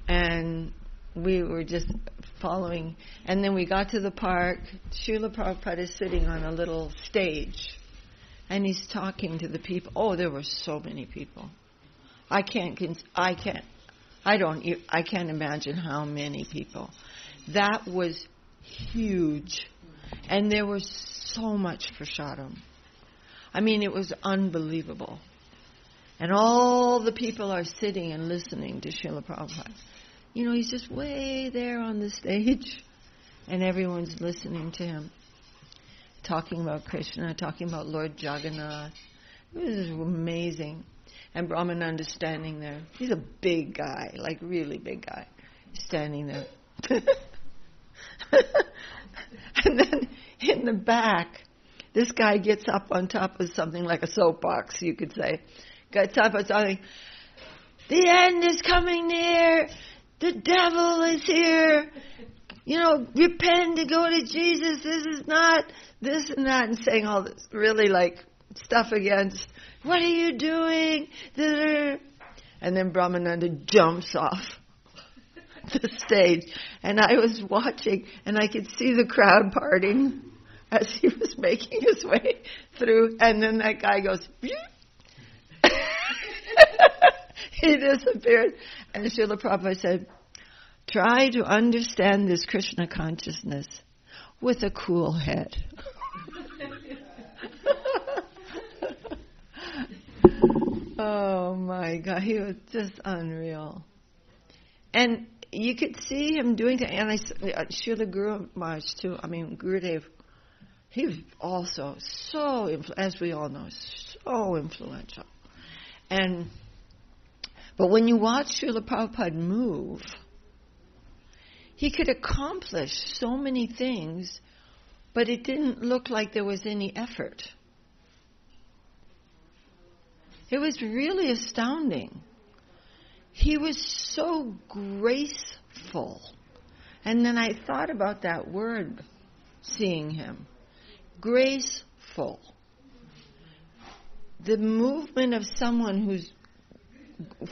and we were just following. And then we got to the park. Śrīla Prabhupāda is sitting on a little stage, and he's talking to the people. Oh, there were so many people. I can't imagine how many people. That was huge. And there was so much prasadam. I mean, it was unbelievable. And all the people are sitting and listening to Śrīla Prabhupāda. You know, he's just way there on the stage, and everyone's listening to him, talking about Krishna, talking about Lord Jagannath. It was amazing. And Brahmananda's standing there. He's a big guy, like really big guy, standing there. And then in the back, this guy gets up on top of something like a soapbox, you could say. Gets up on something. The end is coming near. The devil is here. You know, repent and go to Jesus. This is not this and that, and saying all this really like stuff against. What are you doing? And then Brahmananda jumps off the stage. And I was watching, and I could see the crowd parting as he was making his way through. And then that guy goes, he disappeared. And Śrīla Prabhupada said, try to understand this Krishna consciousness with a cool head. Oh my God, he was just unreal. And you could see him doing that. And Śrīla Guru Mahārāj too, Gurudev, he was also so, as we all know, so influential. But when you watch Śrīla Prabhupada move, he could accomplish so many things, but it didn't look like there was any effort. It was really astounding. He was so graceful. And then I thought about that word, seeing him. Graceful. The movement of someone who's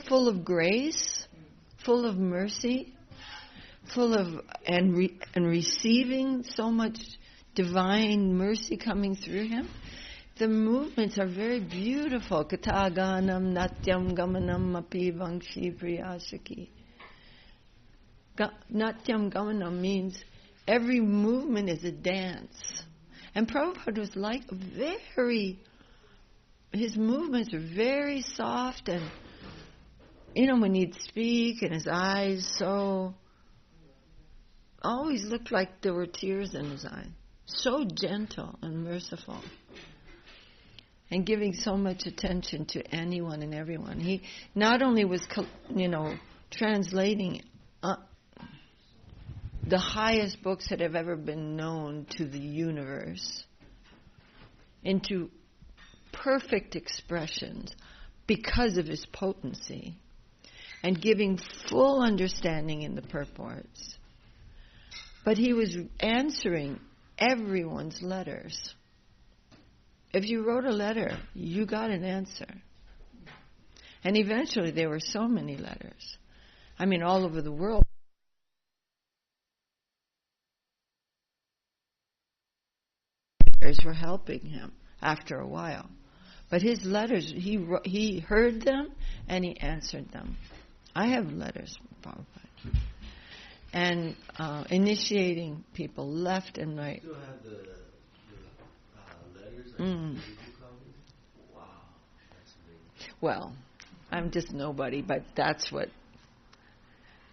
full of grace, full of mercy, full of and receiving so much divine mercy coming through him. The movements are very beautiful. Kataganam natyam gamanam api vangshi priyasaki. Natyam gamanam means every movement is a dance. And Prabhupada was like his movements are very soft, and when he'd speak and his eyes always looked like there were tears in his eyes. So gentle and merciful. And giving so much attention to anyone and everyone. He not only was, translating the highest books that have ever been known to the universe into perfect expressions because of his potency, and giving full understanding in the purports. But he was answering everyone's letters. If you wrote a letter, you got an answer. And eventually there were so many letters. All over the world. Letters were helping him after a while. But his letters, he heard them and he answered them. I have letters from Prabhupada. and initiating people left and right. You still have the letters? Wow, that's amazing. Well, I'm just nobody, but that's what,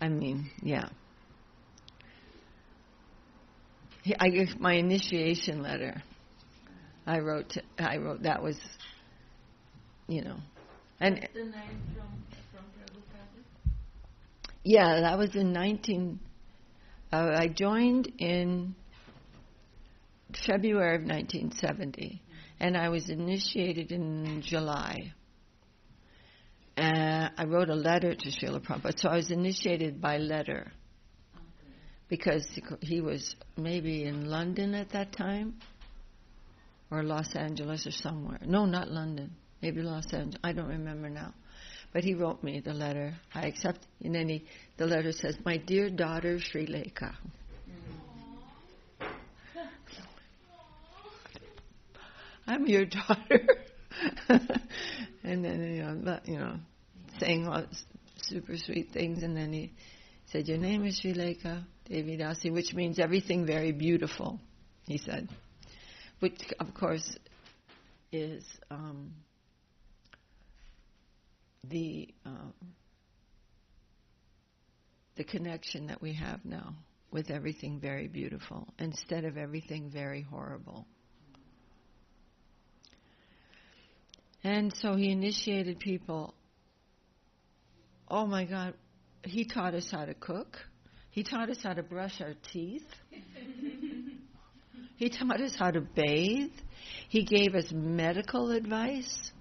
I mean, yeah. I guess my initiation letter, I wrote that was, you know. And What's the name from Prabhupada? Yeah, that was in I joined in February of 1970, and I was initiated in July. I wrote a letter to Śrīla Prabhupāda, so I was initiated by letter, because he was maybe in London at that time, or Los Angeles or somewhere. No, not London. Maybe Los Angeles. I don't remember now. But he wrote me the letter. I accept, and then the letter says, "My dear daughter Śrī Lekha." I'm your daughter. And then, saying all super sweet things. And then he said, "Your name is Śrī Lekha Didi," which means everything very beautiful, he said. Which, of course, is the connection that we have now with everything very beautiful instead of everything very horrible. And so he initiated people. Oh my God, he taught us how to cook. He taught us how to brush our teeth. He taught us how to bathe. He gave us medical advice.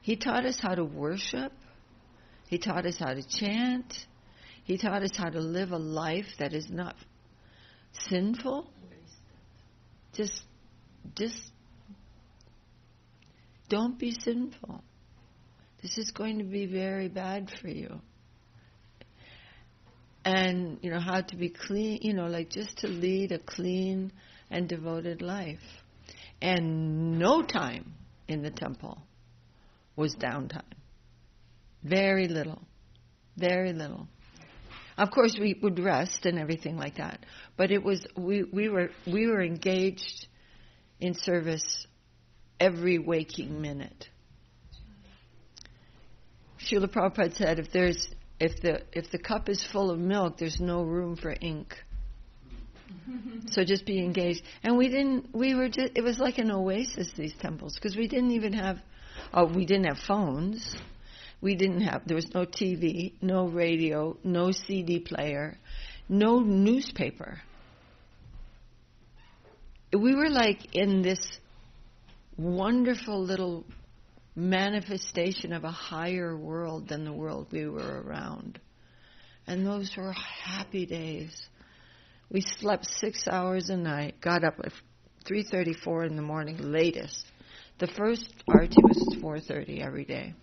He taught us how to worship. He taught us how to chant. He taught us how to live a life that is not sinful. Just don't be sinful. This is going to be very bad for you. And, how to be clean, just to lead a clean and devoted life. And no time in the temple was downtime. Very little. Very little. Of course, we would rest and everything like that. But it was, we were engaged in service every waking minute. Śrīla Prabhupāda said, if the cup is full of milk, there's no room for ink. So just be engaged. And it was like an oasis, these temples, because we didn't have phones. There was no TV, no radio, no CD player, no newspaper. We were like in this wonderful little manifestation of a higher world than the world we were around. And those were happy days. We slept 6 hours a night, got up at 3:34 in the morning latest. The first arati was 4:30 every day.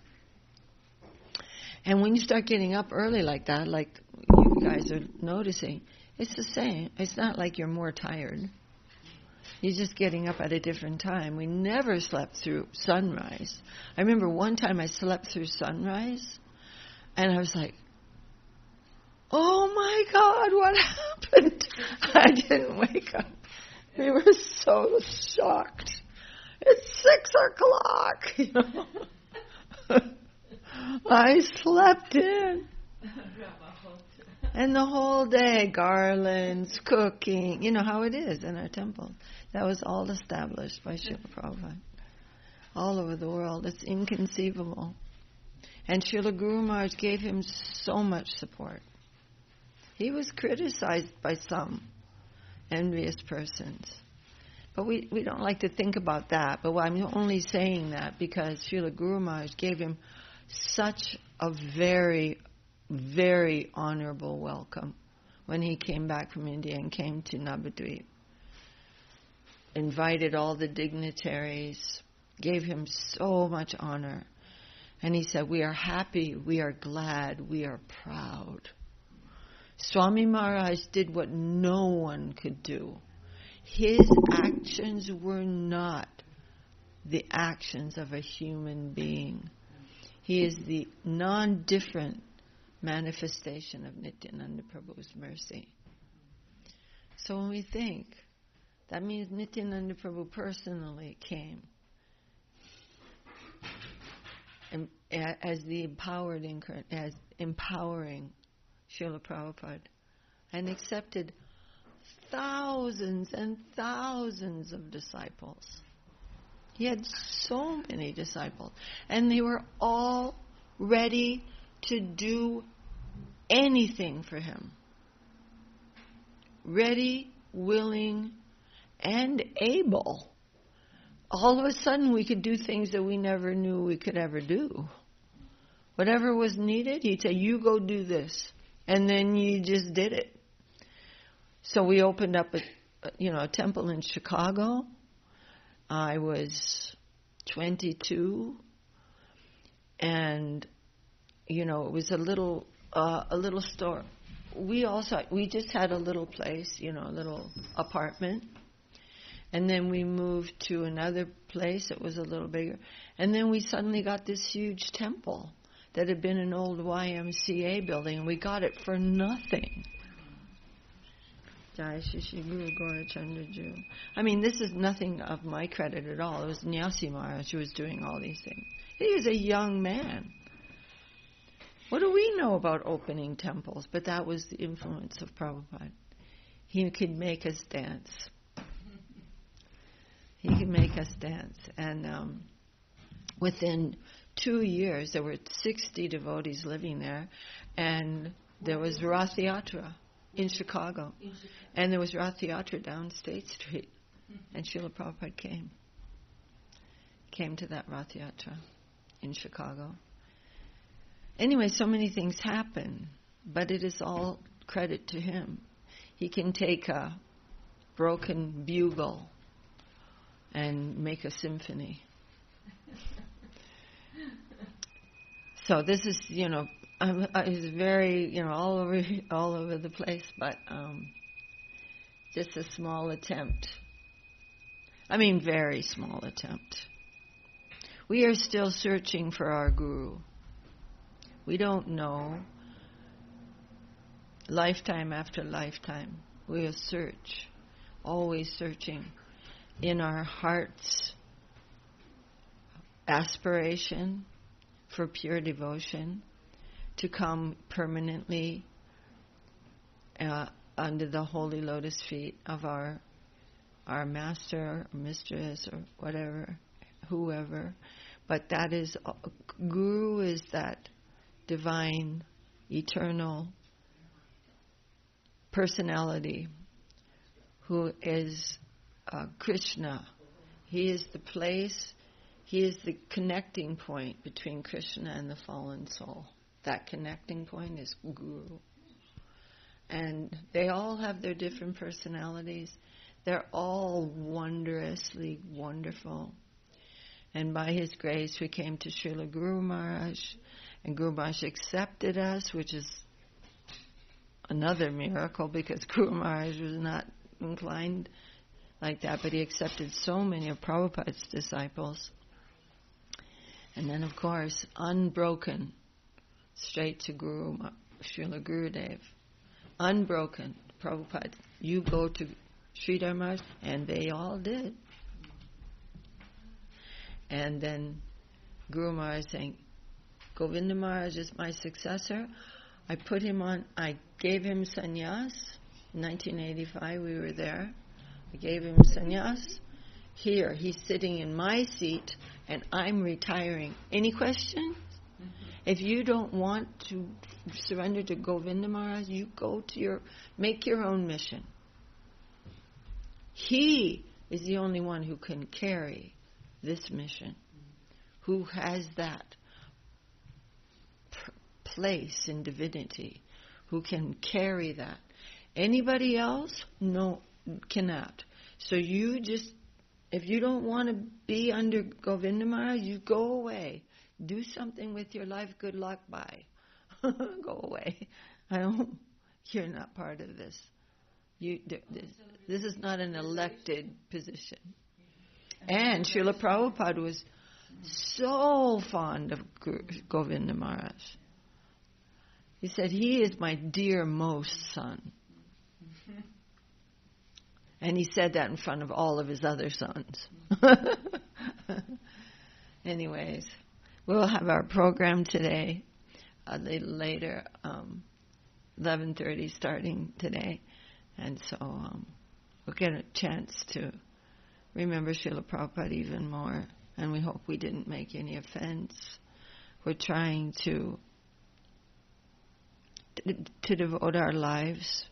And when you start getting up early like that, like you guys are noticing, it's the same. It's not like you're more tired. You're just getting up at a different time. We never slept through sunrise. I remember one time I slept through sunrise, and I was like, oh my God, what happened? I didn't wake up. We were so shocked. It's 6 o'clock, I slept in. And the whole day, garlands, cooking, how it is in our temples. That was all established by Śrīla Prabhupāda. All over the world. It's inconceivable. And Śrīla Guru Mahārāj gave him so much support. He was criticized by some envious persons. But we don't like to think about that. But I'm only saying that because Śrīla Guru Mahārāj gave him such a very, very honorable welcome when he came back from India and came to Navadvip. Invited all the dignitaries, gave him so much honor. And he said, we are happy, we are glad, we are proud. Swami Maharaj did what no one could do. His actions were not the actions of a human being. He is the non-different manifestation of Nityananda Prabhu's mercy. So when we think, that means Nityananda Prabhu personally came and as the as empowering Śrīla Prabhupāda, and accepted thousands and thousands of disciples. He had so many disciples, and they were all ready to do anything for him. Ready, willing, and able. All of a sudden we could do things that we never knew we could ever do. Whatever was needed, he'd say, you go do this. And then you just did it. So we opened up a temple in Chicago. I was 22, and it was a little store. We just had a little place, a little apartment, and then we moved to another place that was a little bigger, and then we suddenly got this huge temple that had been an old YMCA building, and we got it for nothing. Jai Shri Guru Gaurachandra. I mean, this is nothing of my credit at all. It was Nyasi Maharaj who was doing all these things. He was a young man. What do we know about opening temples? But that was the influence of Prabhupada. He could make us dance. He could make us dance. And within 2 years, there were 60 devotees living there, and there was Rath Yatra in Chicago. And there was Rath Yatra down State Street, and Śrīla Prabhupada came to that Rath Yatra in Chicago. Anyway, so many things happen, but it is all credit to him. He can take a broken bugle and make a symphony. So this is, it's very, all over the place, but just a small attempt. I mean, very small attempt. We are still searching for our Guru. We don't know. Lifetime after lifetime, we'll search, always searching in our heart's aspiration for pure devotion to come permanently under the holy lotus feet of our master or mistress or whatever, whoever. But that is, Guru is that divine, eternal personality who is Krishna. He is the place, he is the connecting point between Krishna and the fallen soul. That connecting point is Guru. And they all have their different personalities. They're all wondrously wonderful. And by his grace, we came to Śrīla Guru Mahārāj, and Guru Mahārāj accepted us, which is another miracle, because Guru Mahārāj was not inclined like that, but he accepted so many of Prabhupada's disciples. And then, of course, unbroken, straight to Śrīla Gurudev. Unbroken. Prabhupada, you go to Sridhar Maharaj, and they all did. And then Guru Maharaj saying, Govinda Maharaj is my successor. I gave him sannyās. In 1985, we were there. I gave him sannyās. Here, he's sitting in my seat, and I'm retiring. Any questions? Mm-hmm. If you don't want to surrender to Govinda Maharaj, you go to make your own mission. He is the only one who can carry this mission, who has that place in divinity, who can carry that. Anybody else, cannot. So if you don't want to be under Govinda Maharaj, you go away. Do something with your life. Good luck. Bye. Go away. You're not part of this. This is not an elected position. And Śrīla Prabhupāda was so fond of Govinda Maharaj. He said, he is my dearmost son. And he said that in front of all of his other sons. Anyways, we'll have our program today, a little later, 11:30 starting today. And so we'll get a chance to remember Śrīla Prabhupāda even more. And we hope we didn't make any offense. We're trying to devote our lives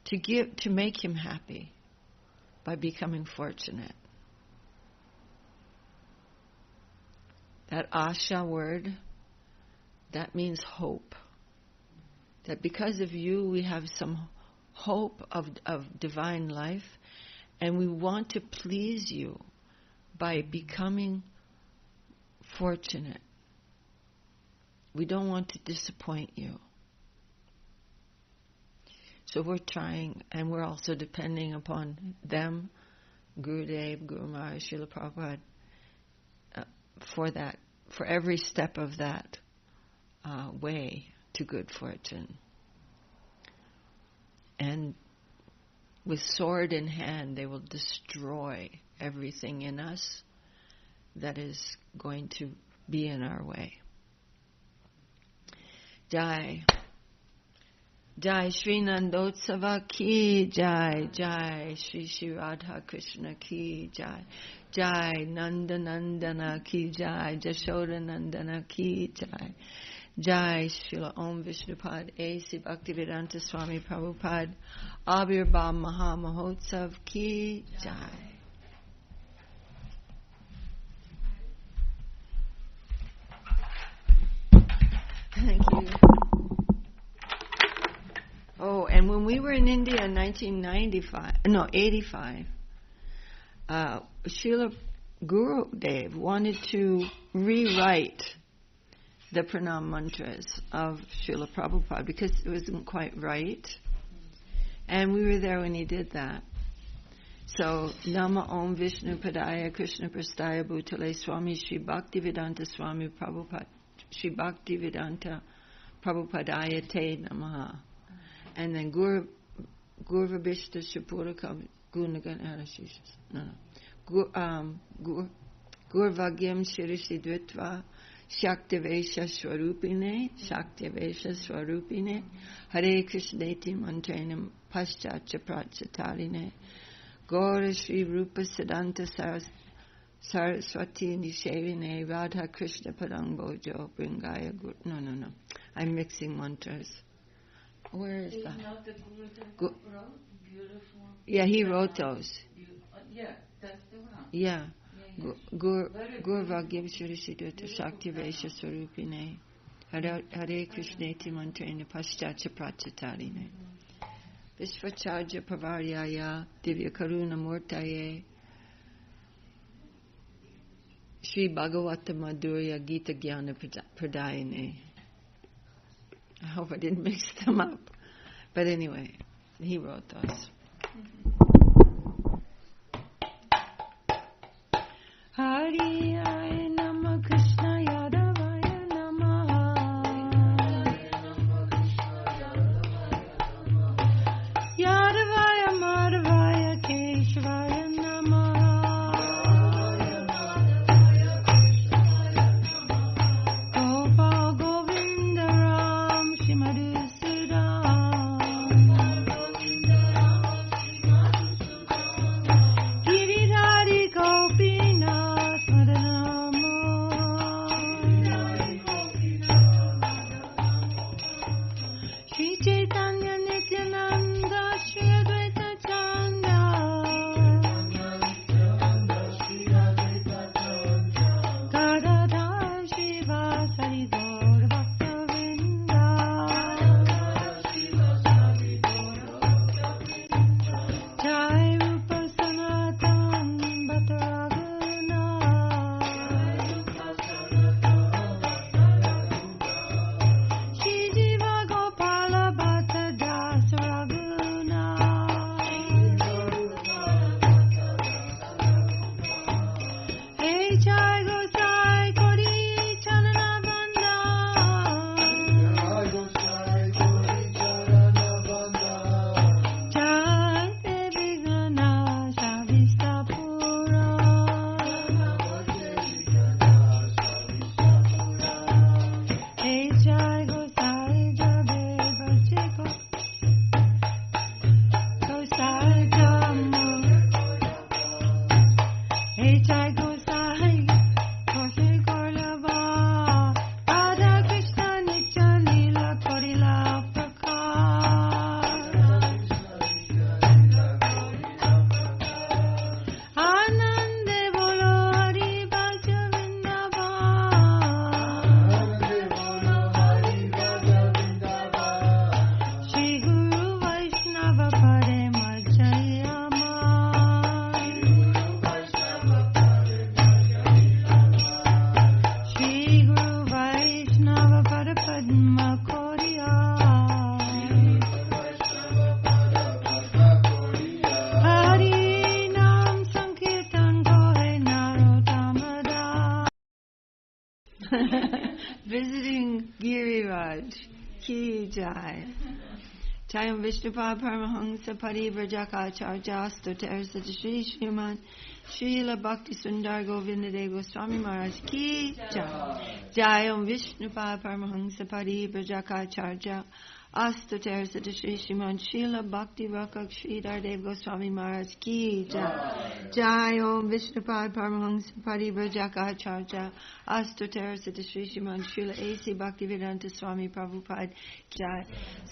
to make him happy by becoming fortunate. That asha word, that means hope. That because of you we have some hope of divine life, and we want to please you by becoming fortunate. We don't want to disappoint you. So we're trying, and we're also depending upon them, Gurudev, Guru Mahārāj, Śrīla Prabhupāda, for that, for every step of that way to good fortune. And with sword in hand, they will destroy everything in us that is going to be in our way. Jai. Jai Śrī Nandotsav ki Jai. Jai Śrī Śrī Radha Krishna ki Jai. Jai Nanda Nandana ki Jai. Jashoda Nandana ki Jai. Jai Śrīla Om Vishnupad A.C. Bhaktivedanta Swami Prabhupāda Abhirbhava Maha Mahotsav ki Jai. Thank you. Oh, and when we were in India in 85, Śrīla Gurudev wanted to rewrite the praṇām-mantras of Śrīla Prabhupāda because it wasn't quite right. And we were there when he did that. So, Nama Om Vishnu Padaya Krishna Prastaya Bhutale Swami Śrī Bhaktivedanta Swami Prabhupāda Śrī Bhaktivedanta Prabhupadaya Te Namaha. And then Gur Vabhishta Shapurakam Gur Vagyam Shirishi Dvitva Shaktivesha Swarupine Hare Krishneti Mantranam Paschatya Prachatarine Gaura Shri Rupa Siddhanta Saraswati Nishevine Radha Krishna Padang Bojo Bringaya Guru. No. I'm mixing mantras. Where is that? Not the Guru wrote? Beautiful. Yeah, he wrote those. Yeah, that's the one. Yeah. Gur Vagyam Shirisidutta Shakti Vesha Swarupine Hare Krishneti Mantrena Paschatya Prachatarine Vishvacharya Pavaryaya Divya Karuna Murtaye Shri Bhagavata Madhurya Gita Jnana Pradayane. I hope I didn't mix them up. But anyway, he wrote those. Hariye Nama Krishna Yadavaya Namaha Yadavaya Madhavaya Keshvaya Namaha Gopal Govinda Ram Shri Madhusudan Visiting Giriraj. Ki Jai. Jayam Vishnupad Paramahamsa Parivrajaka Stoteres Shri Śrīman Śrīla Bhakti Sundar Govindadev Goswami Mahārāj Ki Jai. Jayam Vishnupad Paramahamsa Parivrajaka Astoteres Shri Śrīman Śrīla Bhakti Rakak Sridhar Dev Goswami Mahārāj Ki Jai. Jayam Vishnupad Paramahamsa Parivrajaka Astoteres Shri Śrīman Śrīla A.C. Bhaktivedanta Swami Prabhupāda Jai.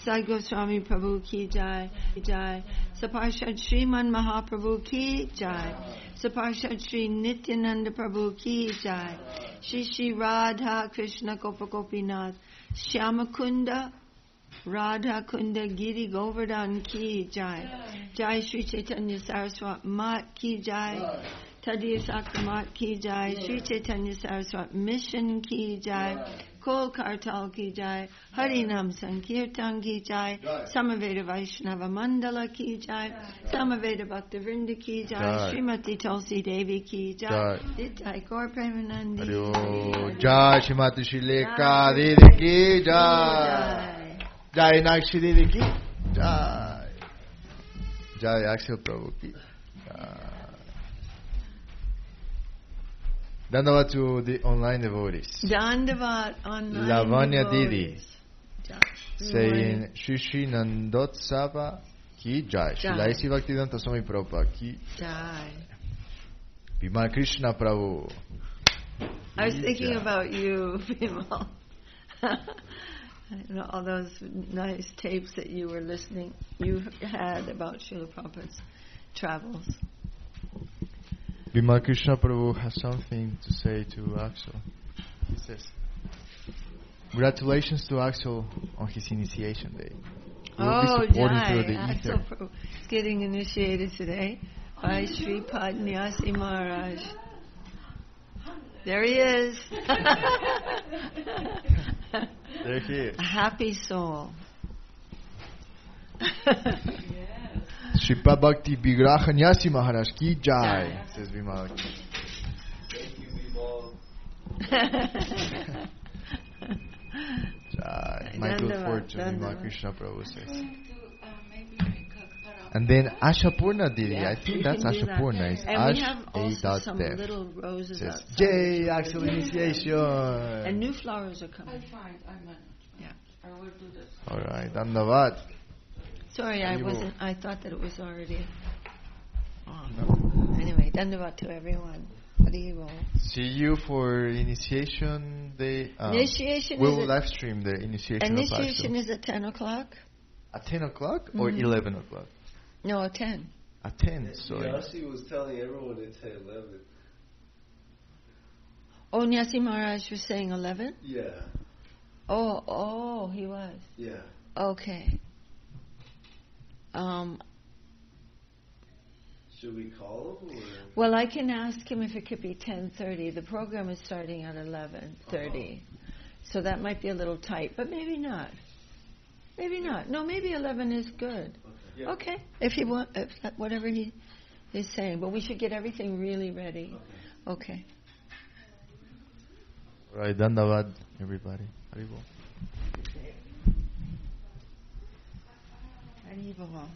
Sad Goswami Prabhu Ki Jai. Jai. Pārṣad Śrīman Mahāprabhu Ki Jai. Pārṣad Śrī Nityananda Prabhu Ki Jai. Śrī Śrī Radha Krishna Gopa Gopinath Shyamakunda Radha Kunda Giri Govardhan Ki Jai. Jai Śrī Chaitanya Saraswat Mat Ki Jai. Tadiya Sakramat Ki Jai. Śrī Chaitanya Saraswat Mission Ki Jai. Kol Kartal Ki Jai. Harinām-saṅkīrtan Ki Jai. Samaveda Vaishnava Mandala Ki Jai. Samaveda Bhaktivedanta Ki Jai. Śrīmatī Tulsi Devi Ki Jai. Jai Gaur Premanandi. Jai Śrīmatī Śrī Lekha Didi Ki Jai. Jai Nakshi Didi Ki Jai. Jai Axel Prabhu Ki Jai. Dandavat to the online devotees. Dandavat online Lavanya devotees. Didi saying Śrī Śrī Nandotsav Ki Jai. Śrīla A.C. Bhaktivedanta Swami Prabhupāda Ki Jai. Lord Krishna Prabhu. I was thinking about you, Bimal. All those nice tapes that you were listening, you had about Śrīla Prabhupāda's travels. Lord Krishna Prabhu has something to say to Axel. He says, congratulations to Axel on his initiation day. Oh, Jai, Axel Prabhu is getting initiated today by Śrī Chaitanya Mahāprabhu. There he is. There he is. A happy soul. Shripa Bhakti Vigraha Nyasi Maharaj Ki Jai, says Vimal. Thank you, Vimal. Jai. My good fortune, Vimal Krishna Prabhu says. And And then Ashapurna Didi, I think that's can do that. Ashapurna. It's And we have also Ash some A. little roses Says, outside. Jai, Axel initiation. And new flowers are I'll coming. find. I manage. Yeah. I will do this. Alright, Dandavat. Sorry, Haribo. I thought that it was already on. Anyway, dandavat to everyone. Haribo. See you for initiation day. Initiation we is will at- live stream the initiation of Initiation Axel. is at 10 o'clock? At 10 o'clock or Mhm. 11 o'clock? No, at 10. At 10, sorry. Yasi was telling everyone it's at 11. Oh, Nyasi Maharaj was saying 11? Yeah. Oh, he was. Yeah. Okay. Should we call him? Or? Well, I can ask him if it could be 10:30. The program is starting at 11:30. So that might be a little tight, but maybe not. Maybe not. No, maybe 11 is good. Okay. Yeah. Okay. If you want, whatever he is saying. But we should get everything really ready. Okay. Alright, Dandavad, everybody. Haribo. Haribo.